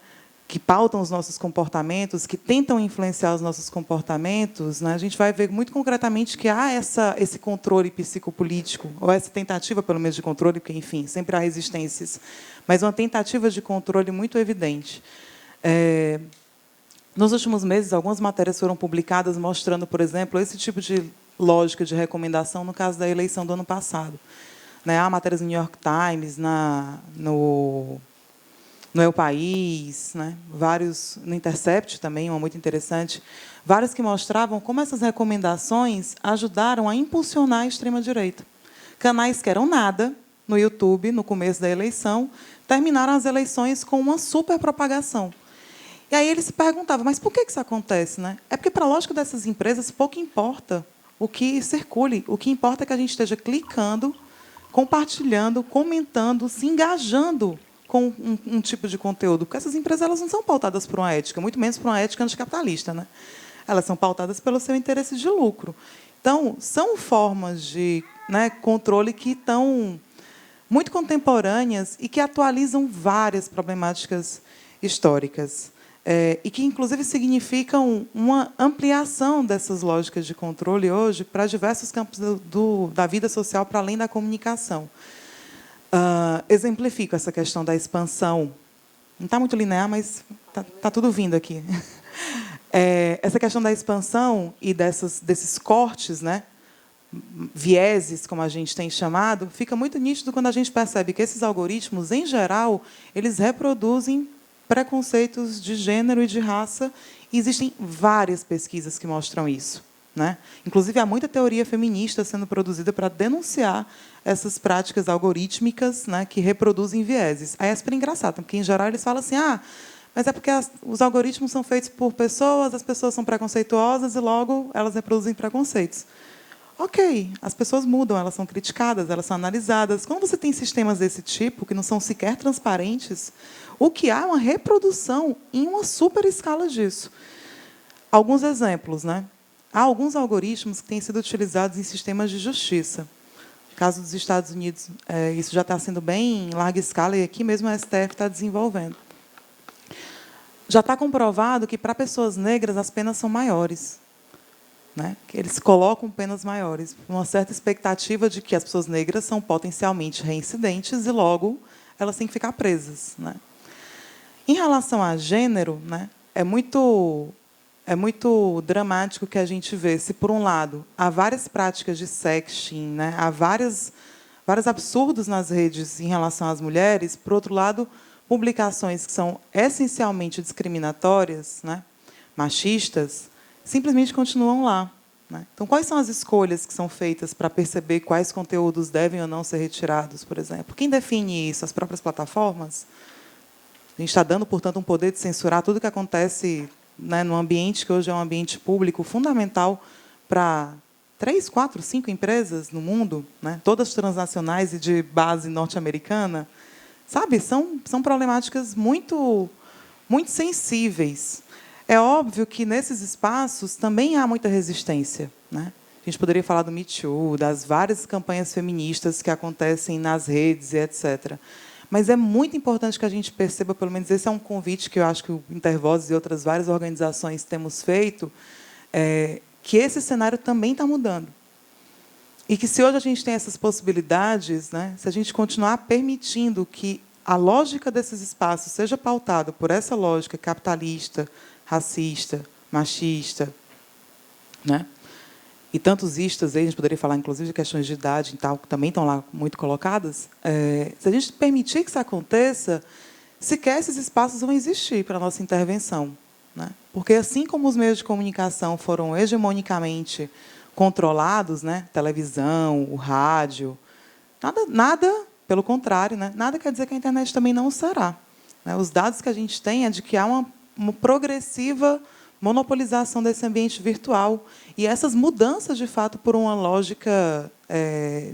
que pautam os nossos comportamentos, que tentam influenciar os nossos comportamentos, né, a gente vai ver muito concretamente que há esse controle psicopolítico, ou essa tentativa, pelo menos, de controle, porque, enfim, sempre há resistências, mas uma tentativa de controle muito evidente. Nos últimos meses, algumas matérias foram publicadas mostrando, por exemplo, esse tipo de lógica de recomendação no caso da eleição do ano passado. Né, há matérias no New York Times, no El País, né? Vários no Intercept também, uma muito interessante, vários que mostravam como essas recomendações ajudaram a impulsionar a extrema-direita. Canais que eram nada no YouTube, no começo da eleição, terminaram as eleições com uma superpropagação. E aí eles se perguntavam, mas por que isso acontece? Né? É porque, para a lógica dessas empresas, pouco importa o que circule, o que importa é que a gente esteja clicando, compartilhando, comentando, se engajando com um tipo de conteúdo, porque essas empresas elas não são pautadas por uma ética, muito menos por uma ética anticapitalista. Né? Elas são pautadas pelo seu interesse de lucro. Então, são formas de, né, controle que estão muito contemporâneas e que atualizam várias problemáticas históricas, e que, inclusive, significam uma ampliação dessas lógicas de controle hoje para diversos campos da vida social, para além da comunicação. Exemplifico essa questão da expansão. Não está muito linear, mas está tudo vindo aqui. Essa questão da expansão e desses cortes, né, vieses, como a gente tem chamado, fica muito nítido quando a gente percebe que esses algoritmos, em geral, eles reproduzem preconceitos de gênero e de raça, e existem várias pesquisas que mostram isso, né? Inclusive, há muita teoria feminista sendo produzida para denunciar essas práticas algorítmicas, né, que reproduzem vieses. Aí é super engraçado, porque, em geral, eles falam assim, mas é porque os algoritmos são feitos por pessoas, as pessoas são preconceituosas e, logo, elas reproduzem preconceitos. Ok, as pessoas mudam, elas são criticadas, elas são analisadas. Quando você tem sistemas desse tipo, que não são sequer transparentes, o que há é uma reprodução em uma super escala disso. Alguns exemplos, né? Há alguns algoritmos que têm sido utilizados em sistemas de justiça. No caso dos Estados Unidos, isso já está sendo bem em larga escala, e aqui mesmo a STF está desenvolvendo. Já está comprovado que, para pessoas negras, as penas são maiores, né? Que eles colocam penas maiores, uma certa expectativa de que as pessoas negras são potencialmente reincidentes e, logo, elas têm que ficar presas, né? Em relação a gênero, né, é muito dramático que a gente vê se, por um lado, há várias práticas de sexting, né, há vários absurdos nas redes em relação às mulheres, por outro lado, publicações que são essencialmente discriminatórias, né, machistas, simplesmente continuam lá, né? Então, quais são as escolhas que são feitas para perceber quais conteúdos devem ou não ser retirados, por exemplo? Quem define isso? As próprias plataformas? A gente está dando, portanto, um poder de censurar tudo que acontece, né, no ambiente que hoje é um ambiente público fundamental para 3, 4, 5 empresas no mundo, né, todas transnacionais e de base norte-americana. Sabe, são problemáticas muito, muito sensíveis. É óbvio que, nesses espaços, também há muita resistência, né? A gente poderia falar do Me Too, das várias campanhas feministas que acontecem nas redes, e etc. Mas é muito importante que a gente perceba, pelo menos esse é um convite que eu acho que o Intervozes e outras várias organizações temos feito, que esse cenário também está mudando. E que, se hoje a gente tem essas possibilidades, né, se a gente continuar permitindo que a lógica desses espaços seja pautada por essa lógica capitalista, racista, machista, né, e tantos istas, a gente poderia falar, inclusive, de questões de idade e tal, que também estão lá muito colocadas, se a gente permitir que isso aconteça, sequer esses espaços vão existir para a nossa intervenção, né? Porque, assim como os meios de comunicação foram hegemonicamente controlados, né, televisão, o rádio, nada, pelo contrário, né, nada quer dizer que a internet também não o será, né? Os dados que a gente tem é de que há uma progressiva monopolização desse ambiente virtual e essas mudanças, de fato, por uma lógica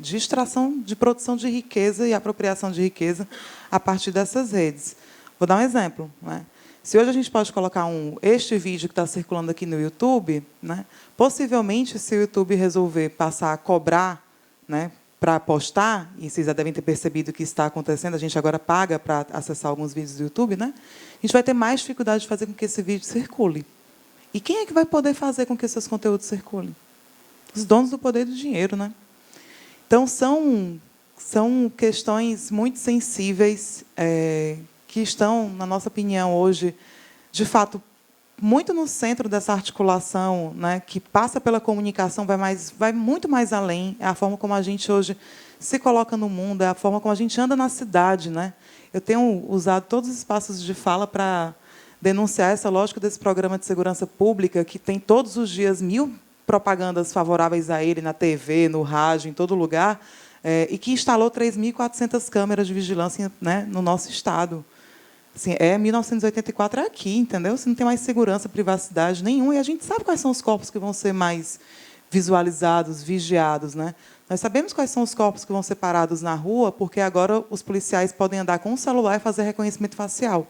de extração, de produção de riqueza e apropriação de riqueza a partir dessas redes. Vou dar um exemplo, né? Se hoje a gente pode colocar este vídeo que está circulando aqui no YouTube, né, possivelmente, se o YouTube resolver passar a cobrar, né, para postar, e vocês já devem ter percebido que isso está acontecendo, a gente agora paga para acessar alguns vídeos do YouTube, né, a gente vai ter mais dificuldade de fazer com que esse vídeo circule. E quem é que vai poder fazer com que esses conteúdos circulem? Os donos do poder do dinheiro, né? Então, são questões muito sensíveis, que estão, na nossa opinião, hoje, de fato, muito no centro dessa articulação, né, que passa pela comunicação, vai muito mais além. É a forma como a gente hoje se coloca no mundo, é a forma como a gente anda na cidade, né? Eu tenho usado todos os espaços de fala para denunciar essa lógica desse programa de segurança pública, que tem todos os dias 1000 propagandas favoráveis a ele na TV, no rádio, em todo lugar, e que instalou 3.400 câmeras de vigilância, né, no nosso estado. Assim, 1984 é aqui, entendeu? Você não tem mais segurança, privacidade nenhuma, e a gente sabe quais são os corpos que vão ser mais visualizados, vigiados, né? Nós sabemos quais são os corpos que vão ser parados na rua, porque agora os policiais podem andar com o celular e fazer reconhecimento facial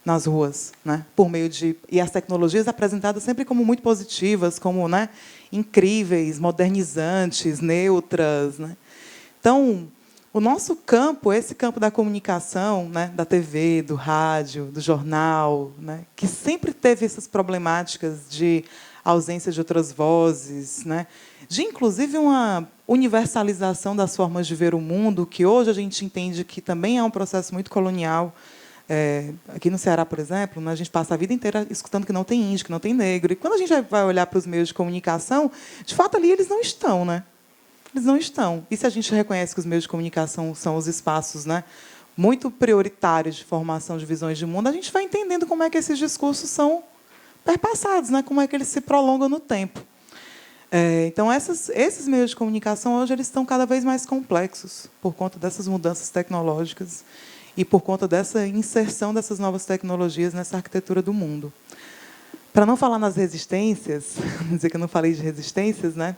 nas ruas, né? Por meio de... E as tecnologias apresentadas sempre como muito positivas, como, né, incríveis, modernizantes, neutras, né? Então, o nosso campo, esse campo da comunicação, né, da TV, do rádio, do jornal, né, que sempre teve essas problemáticas de ausência de outras vozes, né, de, inclusive, uma universalização das formas de ver o mundo, que hoje a gente entende que também é um processo muito colonial. Aqui no Ceará, por exemplo, né, a gente passa a vida inteira escutando que não tem índio, que não tem negro. E, quando a gente vai olhar para os meios de comunicação, de fato, ali eles não estão, né? Eles não estão. E se a gente reconhece que os meios de comunicação são os espaços, né, muito prioritários de formação de visões de mundo, a gente vai entendendo como é que esses discursos são perpassados, né? Como é que eles se prolongam no tempo. Então, esses meios de comunicação, hoje, eles estão cada vez mais complexos por conta dessas mudanças tecnológicas e por conta dessa inserção dessas novas tecnologias nessa arquitetura do mundo. Para não falar nas resistências, dizer que eu não falei de resistências, né?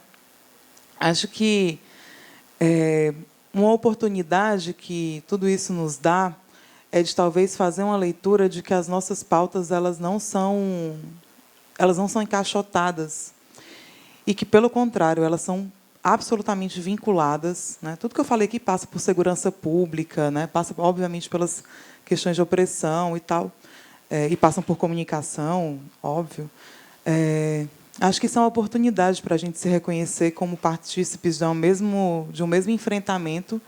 Acho que uma oportunidade que tudo isso nos dá é de talvez fazer uma leitura de que as nossas pautas elas não são encaixotadas e que, pelo contrário, elas são absolutamente vinculadas, né? Tudo que eu falei aqui passa por segurança pública, né? Passa, obviamente, pelas questões de opressão e tal, e passam por comunicação, óbvio. Acho que isso é uma oportunidade para a gente se reconhecer como partícipes de um mesmo enfrentamento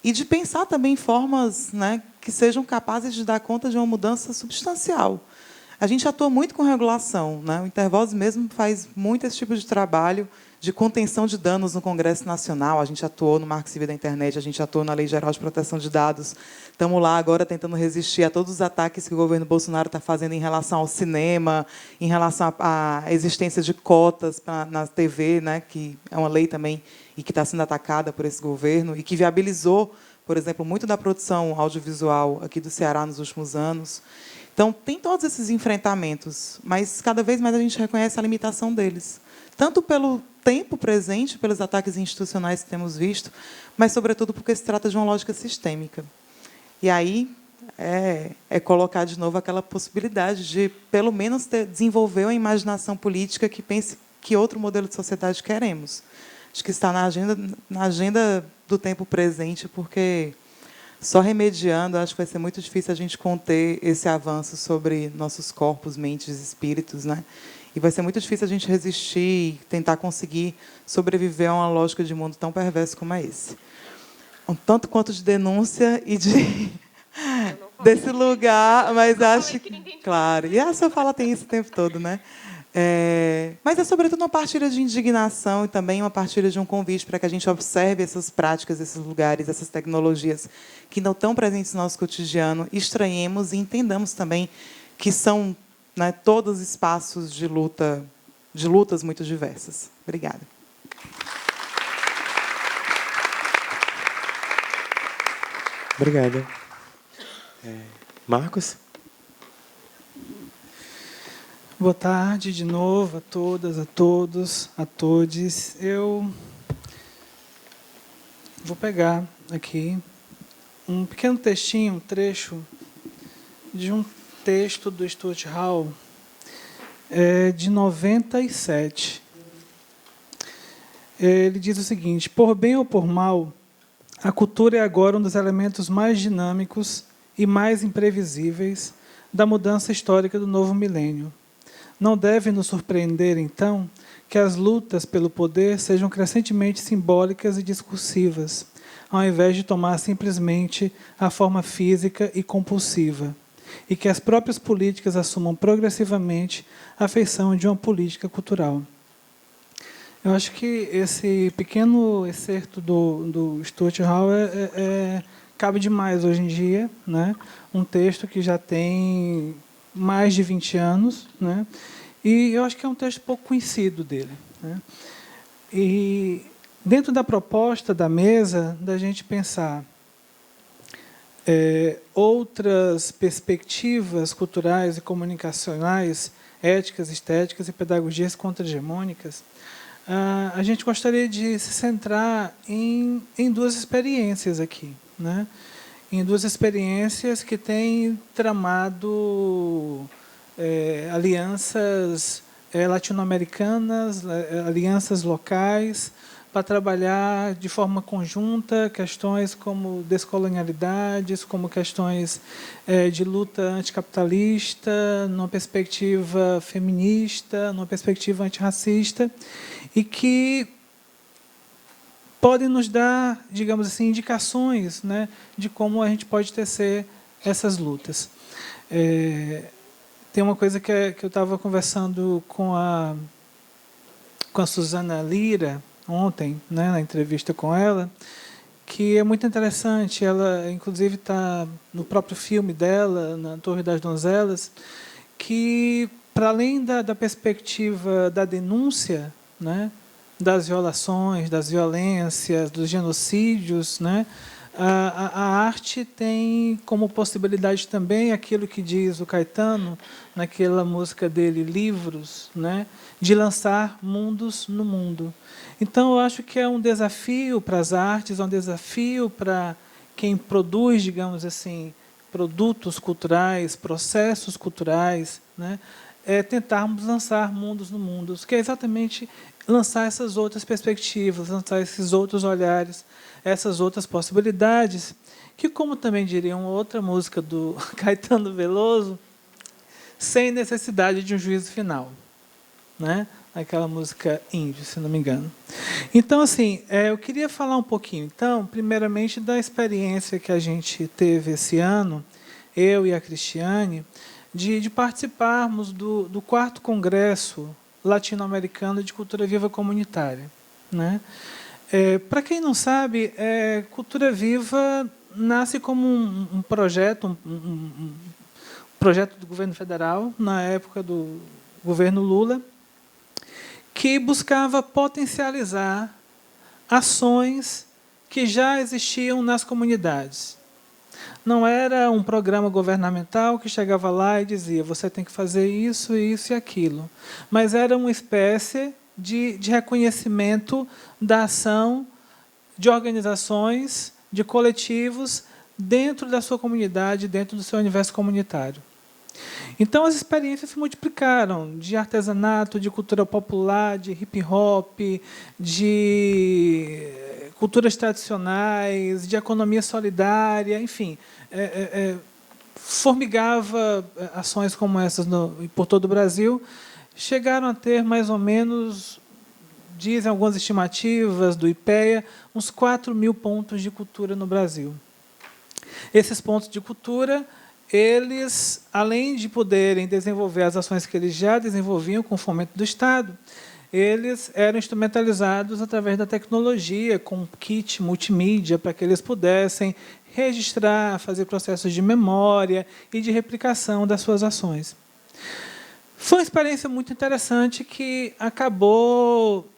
e de pensar também em formas, né, que sejam capazes de dar conta de uma mudança substancial. A gente atua muito com regulação, né? O Intervoz mesmo faz muito esse tipo de trabalho de contenção de danos no Congresso Nacional. A gente atuou no Marco Civil da Internet, a gente atuou na Lei Geral de Proteção de Dados. Estamos lá agora tentando resistir a todos os ataques que o governo Bolsonaro está fazendo em relação ao cinema, em relação à existência de cotas na TV, né? Que é uma lei também e que está sendo atacada por esse governo e que viabilizou, por exemplo, muito da produção audiovisual aqui do Ceará nos últimos anos. Então, tem todos esses enfrentamentos, mas cada vez mais a gente reconhece a limitação deles, tanto pelo tempo presente, pelos ataques institucionais que temos visto, mas, sobretudo, porque se trata de uma lógica sistêmica. E aí é colocar de novo aquela possibilidade de, pelo menos, desenvolver uma imaginação política que pense que outro modelo de sociedade queremos. Acho que está na agenda do tempo presente, porque só remediando, acho que vai ser muito difícil a gente conter esse avanço sobre nossos corpos, mentes e espíritos, né? E vai ser muito difícil a gente resistir e tentar conseguir sobreviver a uma lógica de mundo tão perverso como é esse. Um tanto quanto de denúncia e desse lugar, mas acho que... Claro, e a sua fala tem isso o tempo todo, né? Mas é, sobretudo, uma partilha de indignação e também uma partilha de um convite para que a gente observe essas práticas, esses lugares, essas tecnologias que não estão presentes no nosso cotidiano, estranhemos e entendamos também que são, né, todos espaços de lutas muito diversas. Obrigada. Obrigado. Marcos? Boa tarde de novo a todas, a todos, a todes. Eu vou pegar aqui um pequeno textinho, um trecho de um texto do Stuart Hall, de 97. Ele diz o seguinte: por bem ou por mal, a cultura é agora um dos elementos mais dinâmicos e mais imprevisíveis da mudança histórica do novo milênio. Não deve nos surpreender, então, que as lutas pelo poder sejam crescentemente simbólicas e discursivas, ao invés de tomar simplesmente a forma física e compulsiva, e que as próprias políticas assumam progressivamente a feição de uma política cultural. Eu acho que esse pequeno excerto do Stuart Hall cabe demais hoje em dia, né? Um texto que já tem mais de 20 anos, né? E eu acho que é um texto pouco conhecido dele, né? E dentro da proposta da mesa, da gente pensar outras perspectivas culturais e comunicacionais, éticas, estéticas e pedagogias contra-hegemônicas, a gente gostaria de se centrar em duas experiências aqui, né? Em duas experiências que têm tramado alianças latino-americanas, alianças locais, para trabalhar de forma conjunta questões como descolonialidades, como questões de luta anticapitalista, numa perspectiva feminista, numa perspectiva antirracista, e que podem nos dar, digamos assim, indicações, né, de como a gente pode tecer essas lutas. Tem uma coisa que eu estava conversando com a Suzana Lira ontem, né, na entrevista com ela, que é muito interessante. Ela, inclusive, está no próprio filme dela, na Torre das Donzelas, que, para além da perspectiva da denúncia, né, das violações, das violências, dos genocídios, né, a arte tem como possibilidade também aquilo que diz o Caetano, naquela música dele, Livros, né, de lançar mundos no mundo. Então, eu acho que é um desafio para as artes, é um desafio para quem produz, digamos assim, produtos culturais, processos culturais, né, tentarmos lançar mundos no mundo, que é exatamente lançar essas outras perspectivas, lançar esses outros olhares, essas outras possibilidades, que, como também diria uma outra música do Caetano Veloso, sem necessidade de um juízo final, né? Aquela música Índio, se não me engano. Então, assim, eu queria falar um pouquinho, então, primeiramente, da experiência que a gente teve esse ano, eu e a Cristiane, de participarmos do 4º Congresso Latino-Americano de Cultura Viva Comunitária, né? Para quem não sabe, Cultura Viva nasce como um projeto, um projeto do governo federal, na época do governo Lula, que buscava potencializar ações que já existiam nas comunidades. Não era um programa governamental que chegava lá e dizia você tem que fazer isso, isso e aquilo, mas era uma espécie de reconhecimento da ação de organizações, de coletivos, dentro da sua comunidade, dentro do seu universo comunitário. Então, as experiências se multiplicaram, de artesanato, de cultura popular, de hip-hop, de culturas tradicionais, de economia solidária, enfim, formigava ações como essas por todo o Brasil. Chegaram a ter mais ou menos, dizem algumas estimativas do IPEA, uns 4.000 pontos de cultura no Brasil. Esses pontos de cultura, eles, além de poderem desenvolver as ações que eles já desenvolviam com o fomento do Estado, eles eram instrumentalizados através da tecnologia, com kit multimídia, para que eles pudessem registrar, fazer processos de memória e de replicação das suas ações. Foi uma experiência muito interessante que acabou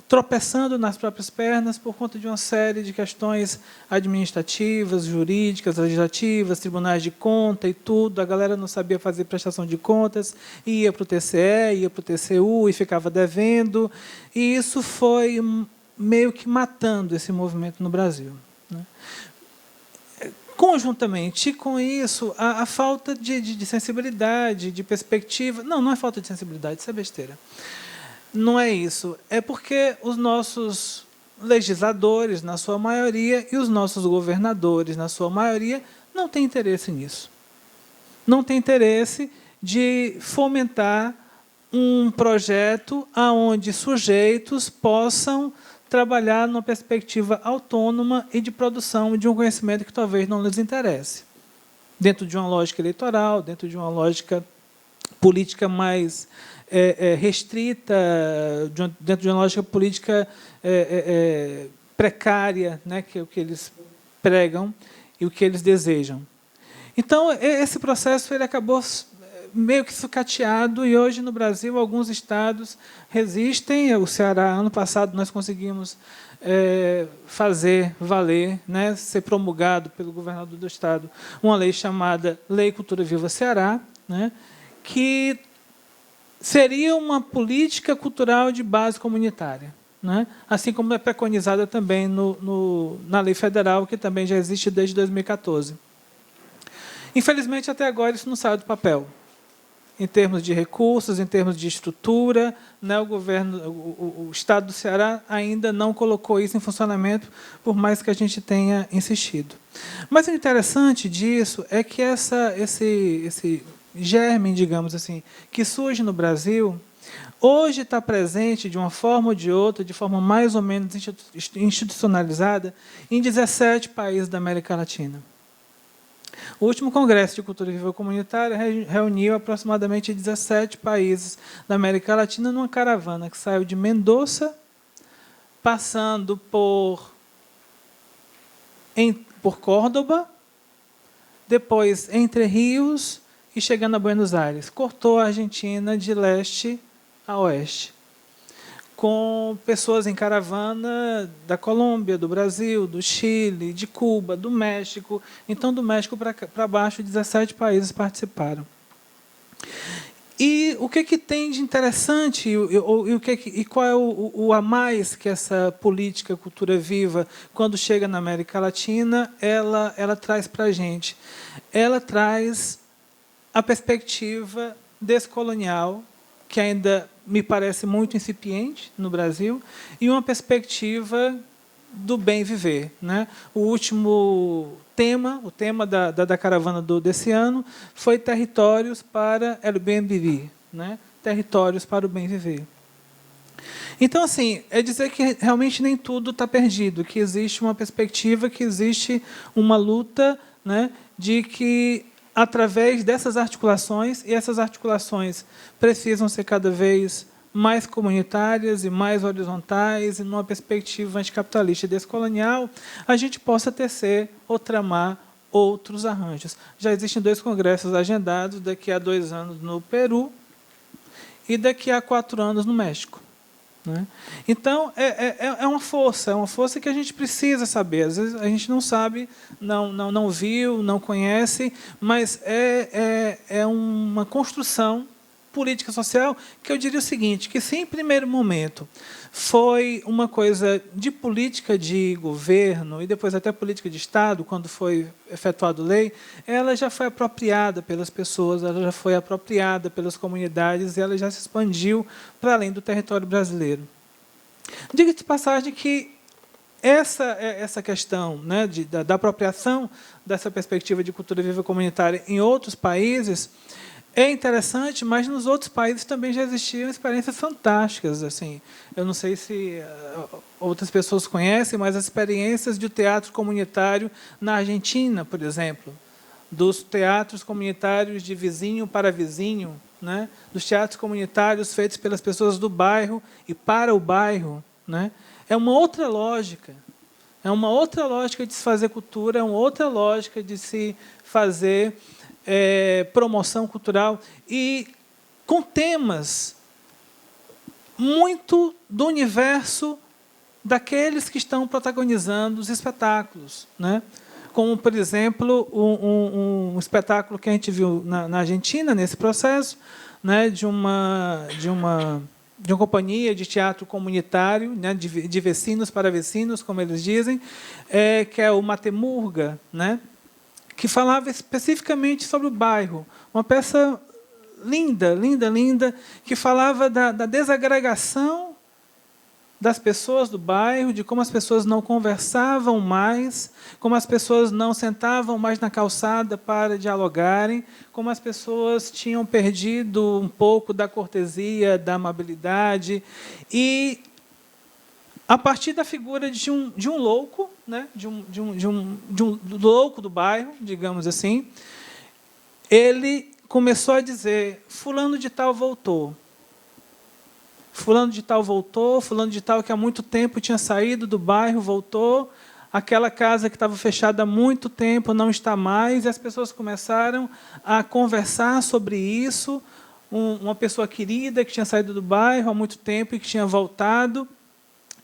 tropeçando nas próprias pernas por conta de uma série de questões administrativas, jurídicas, legislativas, tribunais de conta e tudo. A galera não sabia fazer prestação de contas, ia para o TCE, ia para o TCU e ficava devendo. E isso foi meio que matando esse movimento no Brasil, né? Conjuntamente com isso, a falta de sensibilidade, de perspectiva... Não é falta de sensibilidade, isso é besteira. Não é isso. É porque os nossos legisladores, na sua maioria, e os nossos governadores, na sua maioria, não têm interesse nisso. Não têm interesse de fomentar um projeto onde sujeitos possam trabalhar numa perspectiva autônoma e de produção de um conhecimento que talvez não lhes interesse. Dentro de uma lógica eleitoral, dentro de uma lógica política mais restrita, dentro de uma lógica política precária, né, que é o que eles pregam e o que eles desejam. Então, esse processo ele acabou meio que sucateado, e hoje no Brasil alguns estados resistem. O Ceará, ano passado, nós conseguimos fazer valer, né, ser promulgado pelo governador do estado, uma lei chamada Lei Cultura Viva Ceará, né, que seria uma política cultural de base comunitária, né, assim como é preconizada também na lei federal, que também já existe desde 2014. Infelizmente, até agora, isso não saiu do papel. Em termos de recursos, em termos de estrutura, né, o Estado do Ceará ainda não colocou isso em funcionamento, por mais que a gente tenha insistido. Mas o interessante disso é que esse germe, digamos assim, que surge no Brasil, hoje está presente, de uma forma ou de outra, de forma mais ou menos institucionalizada, em 17 países da América Latina. O último Congresso de Cultura Viva Comunitária reuniu aproximadamente 17 países da América Latina numa caravana que saiu de Mendoza, passando por por Córdoba, depois Entre Rios e chegando a Buenos Aires. Cortou a Argentina de leste a oeste, com pessoas em caravana da Colômbia, do Brasil, do Chile, de Cuba, do México. Então, do México para baixo, 17 países participaram. E o que tem de interessante e qual é o a mais que essa política cultura viva, quando chega na América Latina, ela traz para a gente? Ela traz a perspectiva descolonial, que ainda me parece muito incipiente no Brasil, e uma perspectiva do bem viver, né? O último tema, o tema da caravana desse ano, foi territórios para el bem viver, né? Territórios para o bem viver. Então, assim, é dizer que realmente nem tudo está perdido, que existe uma perspectiva, que existe uma luta, né, de que, através dessas articulações, e essas articulações precisam ser cada vez mais comunitárias e mais horizontais, e numa perspectiva anticapitalista e descolonial, a gente possa tecer ou tramar outros arranjos. Já existem 2 congressos agendados, daqui a 2 anos no Peru e daqui a 4 anos no México, né? Então, é uma força que a gente precisa saber. Às vezes a gente não sabe, não viu, não conhece, mas é uma construção política social que eu diria o seguinte, que se em primeiro momento foi uma coisa de política de governo e depois até política de Estado, quando foi efetuada a lei, ela já foi apropriada pelas pessoas, ela já foi apropriada pelas comunidades e ela já se expandiu para além do território brasileiro. Diga-se de passagem que essa questão, né, da apropriação dessa perspectiva de cultura viva comunitária em outros países é interessante, mas nos outros países também já existiam experiências fantásticas. Assim, eu não sei se outras pessoas conhecem, mas as experiências de teatro comunitário na Argentina, por exemplo, dos teatros comunitários de vizinho para vizinho, né, dos teatros comunitários feitos pelas pessoas do bairro e para o bairro, né, é uma outra lógica. É uma outra lógica de se fazer cultura, é uma outra lógica de se fazer promoção cultural, e com temas muito do universo daqueles que estão protagonizando os espetáculos, né? Como, por exemplo, um espetáculo que a gente viu na Argentina, nesse processo, né, de uma companhia de teatro comunitário, né, de vecinos para vecinos, como eles dizem, que é o Matemurga, né, que falava especificamente sobre o bairro. Uma peça linda, linda, linda, que falava da desagregação das pessoas do bairro, de como as pessoas não conversavam mais, como as pessoas não sentavam mais na calçada para dialogarem, como as pessoas tinham perdido um pouco da cortesia, da amabilidade. E, a partir da figura de um louco, né, do louco do bairro, digamos assim, ele começou a dizer: fulano de tal voltou. Fulano de tal voltou, fulano de tal que há muito tempo tinha saído do bairro voltou, aquela casa que estava fechada há muito tempo não está mais, e as pessoas começaram a conversar sobre isso. Uma pessoa querida que tinha saído do bairro há muito tempo e que tinha voltado.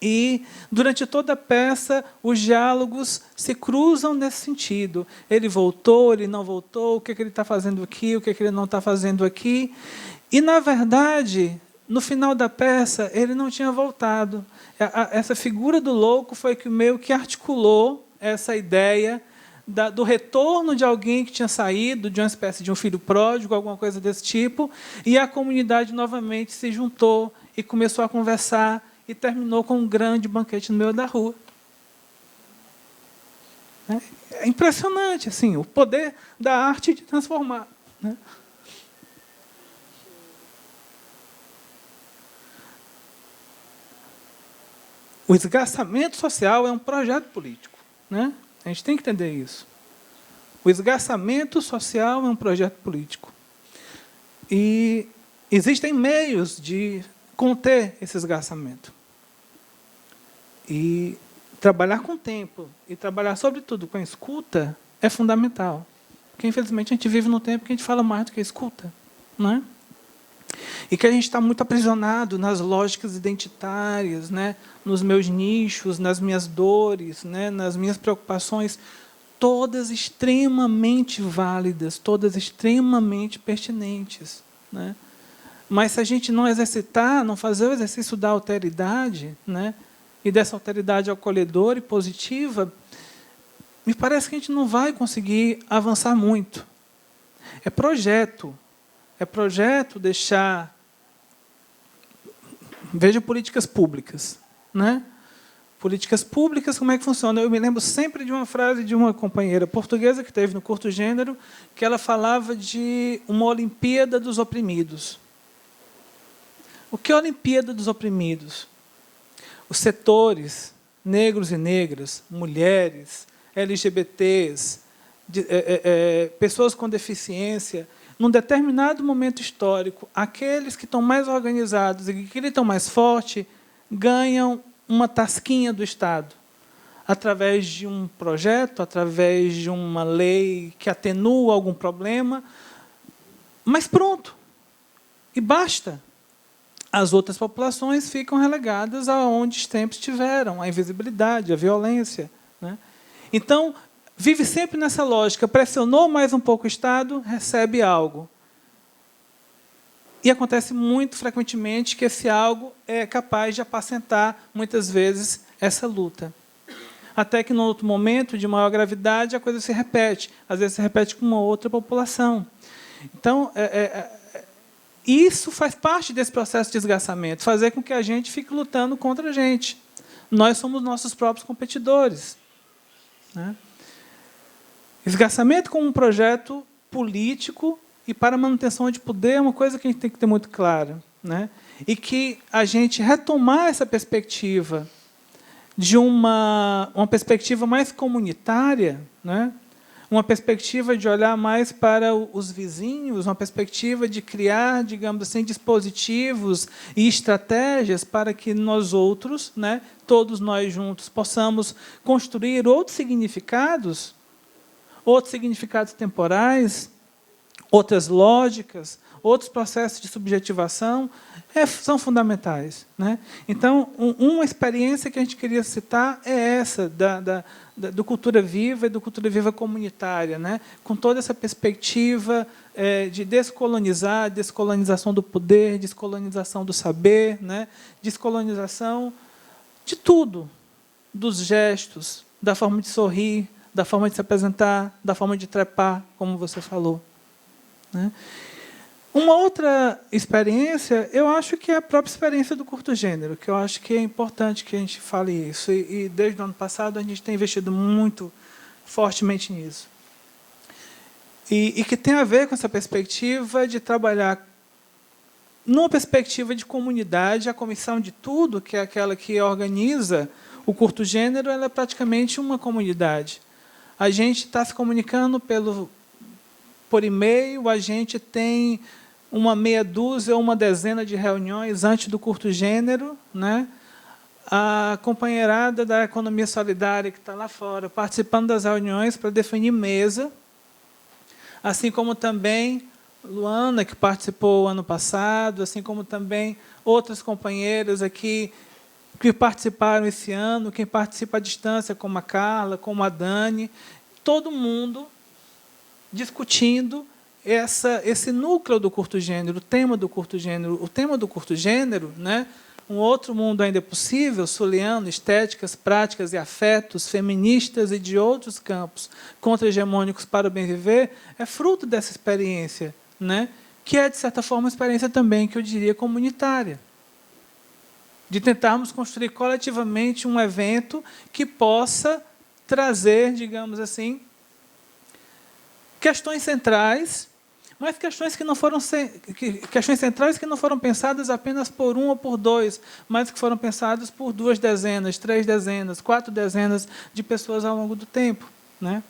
E, durante toda a peça, os diálogos se cruzam nesse sentido. Ele voltou, ele não voltou, o que ele está fazendo aqui, o que ele não está fazendo aqui. E, na verdade, no final da peça, ele não tinha voltado. Essa figura do louco foi que meio que articulou essa ideia do retorno de alguém que tinha saído, de uma espécie de um filho pródigo, alguma coisa desse tipo, e a comunidade novamente se juntou e começou a conversar, e terminou com um grande banquete no meio da rua. É impressionante, assim, o poder da arte de transformar, né? O esgarçamento social é um projeto político, né? A gente tem que entender isso. O esgarçamento social é um projeto político. E existem meios de conter esse esgarçamento. E trabalhar com o tempo e trabalhar, sobretudo, com a escuta é fundamental. Porque, infelizmente, a gente vive num tempo que a gente fala mais do que a escuta. Não é? E que a gente está muito aprisionado nas lógicas identitárias, né? Nos meus nichos, nas minhas dores, né? Nas minhas preocupações, todas extremamente válidas, todas extremamente pertinentes. Né? Mas se a gente não exercitar, não fazer o exercício da alteridade, né? E dessa alteridade acolhedora e positiva, me parece que a gente não vai conseguir avançar muito. É projeto deixar... Veja políticas públicas. Né? Políticas públicas, como é que funciona? Eu me lembro sempre de uma frase de uma companheira portuguesa que teve no Curto Gênero, que ela falava de uma Olimpíada dos Oprimidos. O que é a Olimpíada dos Oprimidos? Os setores negros e negras, mulheres, LGBTs, pessoas com deficiência, num determinado momento histórico, aqueles que estão mais organizados e que estão mais fortes ganham uma tasquinha do Estado, através de um projeto, através de uma lei que atenua algum problema, mas pronto, e basta. As outras populações ficam relegadas aonde sempre estiveram, a invisibilidade, a violência. Né? Então, vive sempre nessa lógica, pressionou mais um pouco o Estado, recebe algo. E acontece muito frequentemente que esse algo é capaz de apacentar, muitas vezes, essa luta. Até que, num outro momento de maior gravidade, a coisa se repete. Às vezes, se repete com uma outra população. Então, isso faz parte desse processo de desgastamento, fazer com que a gente fique lutando contra a gente. Nós somos nossos próprios competidores. Né? Desgastamento como um projeto político e para a manutenção de poder é uma coisa que a gente tem que ter muito clara. Né? E que a gente retomar essa perspectiva de uma perspectiva mais comunitária, né? Uma perspectiva de olhar mais para os vizinhos, uma perspectiva de criar, digamos assim, dispositivos e estratégias para que nós outros, né, todos nós juntos, possamos construir outros significados temporais, outras lógicas, outros processos de subjetivação, são fundamentais. Né? Então, uma experiência que a gente queria citar é essa, do Cultura Viva e do Cultura Viva comunitária, né? Com toda essa perspectiva de descolonização do poder, descolonização do saber, né? Descolonização de tudo, dos gestos, da forma de sorrir, da forma de se apresentar, da forma de trepar, como você falou. Né? Uma outra experiência, eu acho que é a própria experiência do curto gênero, que eu acho que é importante que a gente fale isso. E desde o ano passado a gente tem investido muito fortemente nisso. E que tem a ver com essa perspectiva de trabalhar numa perspectiva de comunidade. A comissão de tudo, que é aquela que organiza o curto gênero, ela é praticamente uma comunidade. A gente está se comunicando por e-mail, a gente tem uma meia dúzia ou uma dezena de reuniões antes do curto gênero, né? A companheirada da economia solidária que está lá fora, participando das reuniões para definir mesa, assim como também Luana, que participou ano passado, assim como também outras companheiras aqui que participaram esse ano, quem participa à distância, como a Carla, como a Dani, todo mundo discutindo esse núcleo do curto gênero, o tema do curto gênero. O tema do curto gênero, né? Um outro mundo ainda é possível, soliano, estéticas, práticas e afetos, feministas e de outros campos contra-hegemônicos para o bem viver, é fruto dessa experiência, né? Que é, de certa forma, uma experiência também, que eu diria, comunitária. De tentarmos construir coletivamente um evento que possa trazer, digamos assim, questões centrais, mas questões centrais que não foram pensadas apenas por um ou por dois, mas que foram pensadas por 2 dezenas, 3 dezenas, 4 dezenas de pessoas ao longo do tempo. Né?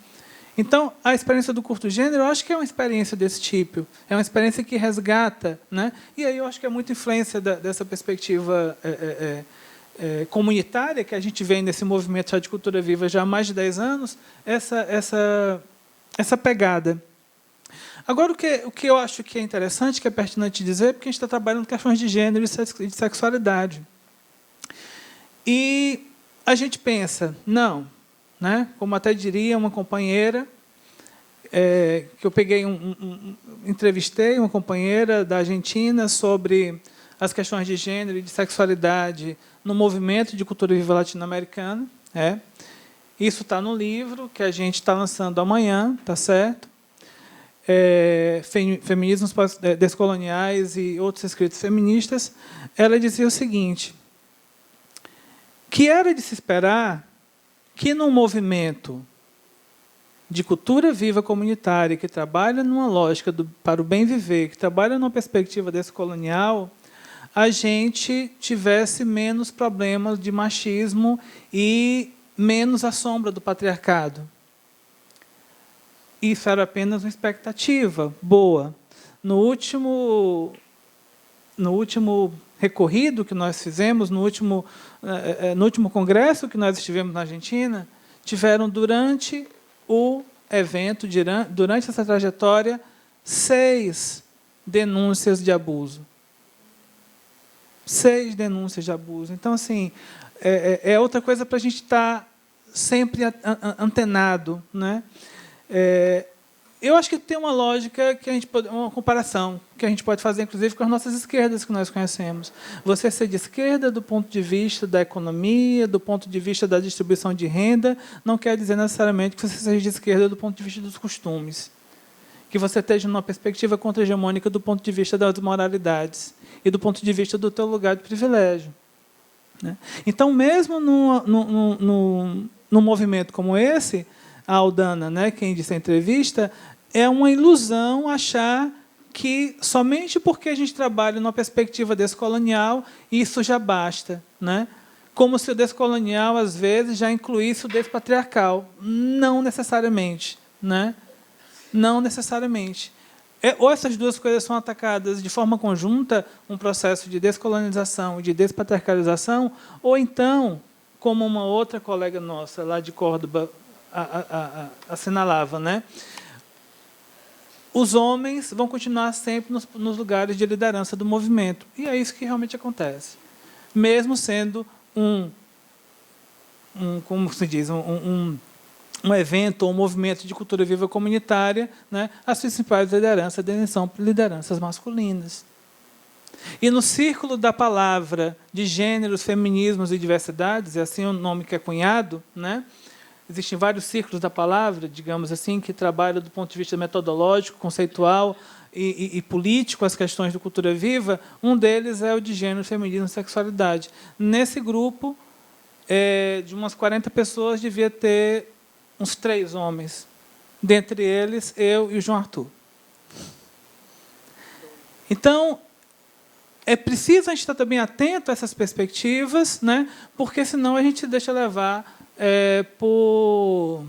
Então, a experiência do curto gênero, eu acho que é uma experiência desse tipo, é uma experiência que resgata, né? E aí eu acho que é muita influência dessa perspectiva comunitária, que a gente vem nesse movimento Chá de Cultura Viva já há mais de 10 anos, essa pegada. Agora, o que eu acho que é interessante, que é pertinente dizer, porque a gente está trabalhando questões de gênero e de sexualidade. E a gente pensa, não, né? Como até diria uma companheira, que eu peguei, entrevistei uma companheira da Argentina sobre as questões de gênero e de sexualidade no movimento de cultura viva latino-americana. Isso está no livro que a gente está lançando amanhã, tá certo? Feminismos descoloniais e outros escritos feministas. Ela dizia o seguinte, que era de se esperar que, num movimento de cultura viva comunitária, que trabalha numa lógica para o bem viver, que trabalha numa perspectiva descolonial, a gente tivesse menos problemas de machismo e menos a sombra do patriarcado. Isso era apenas uma expectativa boa. No último recorrido que nós fizemos, no último congresso que nós estivemos na Argentina, tiveram, durante o evento, durante essa trajetória, 6 denúncias de abuso. 6 denúncias de abuso. Então, assim, é outra coisa para a gente estar sempre antenado, né? Eu acho que tem uma lógica, uma comparação que a gente pode fazer, inclusive, com as nossas esquerdas que nós conhecemos. Você ser de esquerda do ponto de vista da economia, do ponto de vista da distribuição de renda, não quer dizer necessariamente que você seja de esquerda do ponto de vista dos costumes. Que você esteja numa perspectiva contra-hegemônica do ponto de vista das moralidades e do ponto de vista do teu lugar de privilégio. Né? Então, mesmo num movimento como esse, a Aldana, né, quem disse a entrevista, é uma ilusão achar que somente porque a gente trabalha numa perspectiva descolonial, isso já basta. Né? Como se o descolonial, às vezes, já incluísse o despatriarcal. Não necessariamente. Né? Não necessariamente. Ou essas duas coisas são atacadas de forma conjunta, um processo de descolonização e de despatriarcalização, ou então, como uma outra colega nossa, lá de Córdoba, assinalava, né? Os homens vão continuar sempre nos lugares de liderança do movimento. E é isso que realmente acontece. Mesmo sendo como se diz, um evento ou um movimento de cultura viva comunitária, né, as principais lideranças deles são lideranças masculinas. E no círculo da palavra de gêneros, feminismos e diversidades, é assim o nome que é cunhado, né, existem vários círculos da palavra, digamos assim, que trabalham do ponto de vista metodológico, conceitual e político as questões da cultura viva. Um deles é o de gênero, feminismo e sexualidade. Nesse grupo, de umas 40 pessoas, devia ter uns 3 homens. Dentre eles, eu e o João Arthur. Então, é preciso a gente estar também atento a essas perspectivas, né? Porque senão a gente se deixa levar por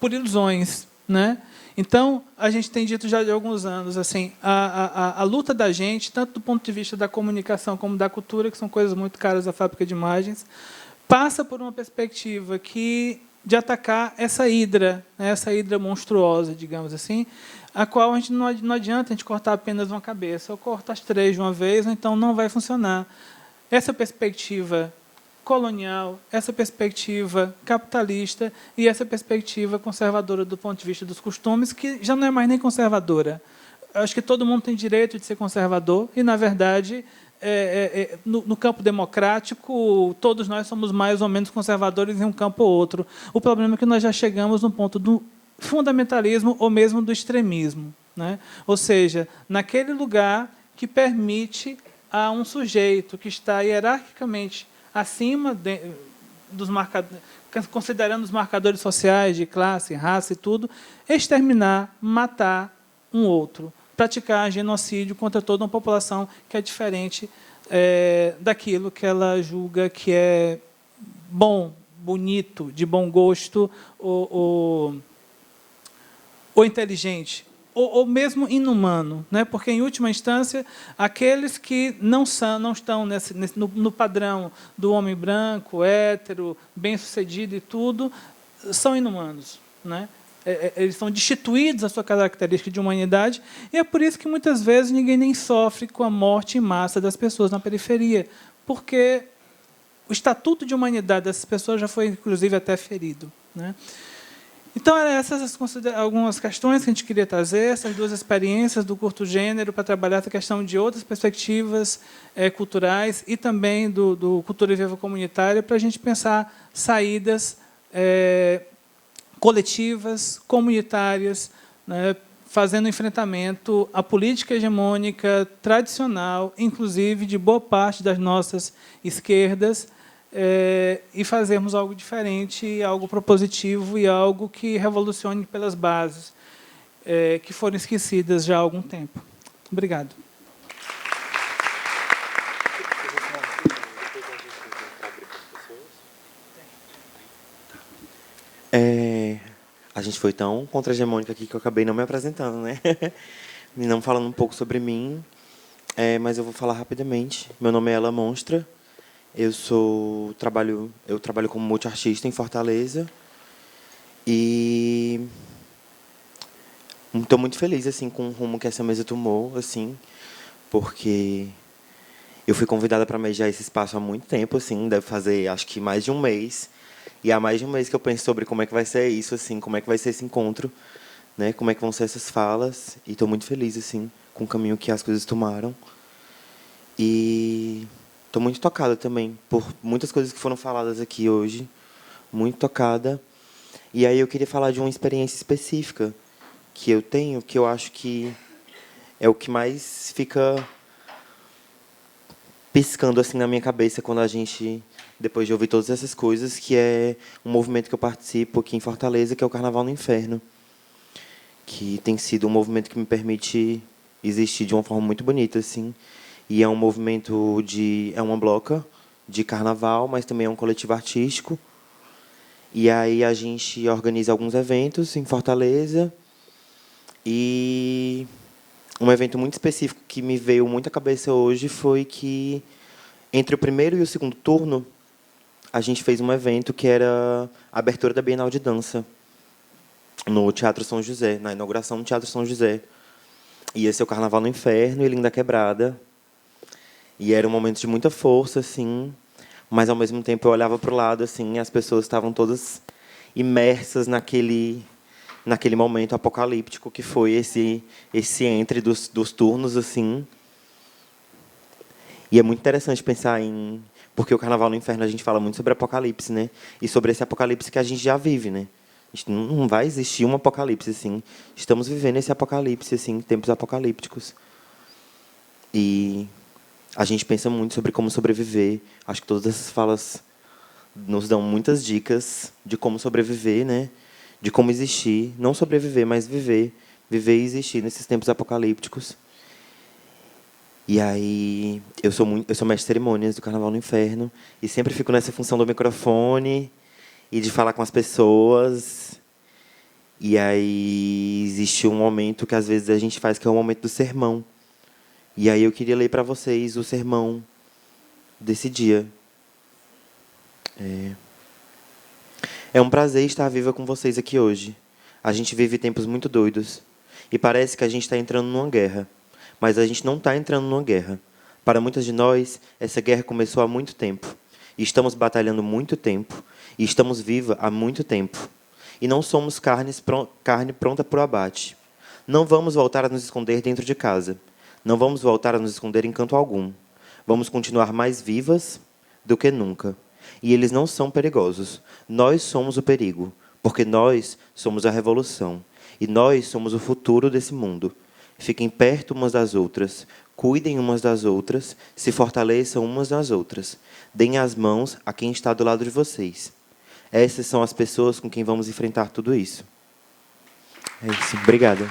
ilusões. Né? Então, a gente tem dito já de alguns anos, assim, a luta da gente, tanto do ponto de vista da comunicação como da cultura, que são coisas muito caras à fábrica de imagens, passa por uma perspectiva de atacar essa hidra, né, essa hidra monstruosa, digamos assim, a qual a gente não adianta a gente cortar apenas uma cabeça, ou corta as 3 de uma vez, ou então não vai funcionar. Essa perspectiva colonial, essa perspectiva capitalista e essa perspectiva conservadora do ponto de vista dos costumes, que já não é mais nem conservadora. Acho que todo mundo tem direito de ser conservador e, na verdade, no campo democrático, todos nós somos mais ou menos conservadores em um campo ou outro. O problema é que nós já chegamos no ponto do fundamentalismo ou mesmo do extremismo. Né? Ou seja, naquele lugar que permite a um sujeito que está hierarquicamente acima dos marcadores, considerando os marcadores sociais de classe, raça e tudo, exterminar, matar um outro, praticar genocídio contra toda uma população que é diferente daquilo que ela julga que é bom, bonito, de bom gosto ou inteligente. ou mesmo inumano, né? Porque, em última instância, aqueles que não estão no padrão do homem branco, hétero, bem-sucedido e tudo, são inumanos, né? Eles são destituídos da sua característica de humanidade, e é por isso que, muitas vezes, ninguém nem sofre com a morte em massa das pessoas na periferia, porque o estatuto de humanidade dessas pessoas já foi, inclusive, até ferido, né? Então, eram essas algumas questões que a gente queria trazer, essas duas experiências do curto gênero, para trabalhar essa questão de outras perspectivas culturais e também do Cultura Viva Comunitária, para a gente pensar saídas coletivas, comunitárias, né, fazendo enfrentamento à política hegemônica tradicional, inclusive de boa parte das nossas esquerdas, e fazermos algo diferente, algo propositivo e algo que revolucione pelas bases que foram esquecidas já há algum tempo. Obrigado. A gente foi tão contra-hegemônica aqui que eu acabei não me apresentando, né? E não falando um pouco sobre mim, mas eu vou falar rapidamente. Meu nome é Ela Monstra. Eu trabalho como multiartista em Fortaleza e estou muito feliz assim com o rumo que essa mesa tomou, assim, porque eu fui convidada para mediar esse espaço há muito tempo, assim, deve fazer acho que mais de um mês, e há mais de um mês que eu penso sobre como é que vai ser isso, assim, como é que vai ser esse encontro, né, como é que vão ser essas falas, e estou muito feliz assim com o caminho que as coisas tomaram. E estou muito tocada também por muitas coisas que foram faladas aqui hoje, muito tocada. E aí eu queria falar de uma experiência específica que eu tenho, que eu acho que é o que mais fica piscando assim na minha cabeça quando a gente, depois de ouvir todas essas coisas, que é um movimento que eu participo aqui em Fortaleza, que é o Carnaval no Inferno, que tem sido um movimento que me permite existir de uma forma muito bonita, assim. E é um movimento é uma bloca de carnaval, mas também é um coletivo artístico. E aí a gente organiza alguns eventos em Fortaleza. E um evento muito específico que me veio muito à cabeça hoje foi que, entre o primeiro e o segundo turno, a gente fez um evento que era a abertura da Bienal de Dança, no Teatro São José, na inauguração do Teatro São José. Ia ser o Carnaval no Inferno e Linda Quebrada. E era um momento de muita força, assim, mas, ao mesmo tempo, eu olhava para o lado, assim, e as pessoas estavam todas imersas naquele momento apocalíptico que foi esse entre dos turnos, assim. E é muito interessante pensar porque o Carnaval no Inferno a gente fala muito sobre apocalipse, né? E sobre esse apocalipse que a gente já vive, né? Não vai existir um apocalipse, assim. Estamos vivendo esse apocalipse, assim, tempos apocalípticos. E a gente pensa muito sobre como sobreviver. Acho que todas essas falas nos dão muitas dicas de como sobreviver, né? De como existir, não sobreviver, mas viver e existir nesses tempos apocalípticos. E aí eu sou mestre de cerimônias do Carnaval no Inferno e sempre fico nessa função do microfone e de falar com as pessoas. E aí existe um momento que às vezes a gente faz, que é o momento do sermão. E aí eu queria ler para vocês o sermão desse dia. É um prazer estar viva com vocês aqui hoje. A gente vive tempos muito doidos. E parece que a gente está entrando numa guerra. Mas a gente não está entrando numa guerra. Para muitas de nós, essa guerra começou há muito tempo. E estamos batalhando muito tempo. E estamos vivas há muito tempo. E não somos carne pronta para o abate. Não vamos voltar a nos esconder dentro de casa. Não vamos voltar a nos esconder em canto algum. Vamos continuar mais vivas do que nunca. E eles não são perigosos. Nós somos o perigo, porque nós somos a revolução. E nós somos o futuro desse mundo. Fiquem perto umas das outras, cuidem umas das outras, se fortaleçam umas nas outras. Deem as mãos a quem está do lado de vocês. Essas são as pessoas com quem vamos enfrentar tudo isso. É isso. Obrigada.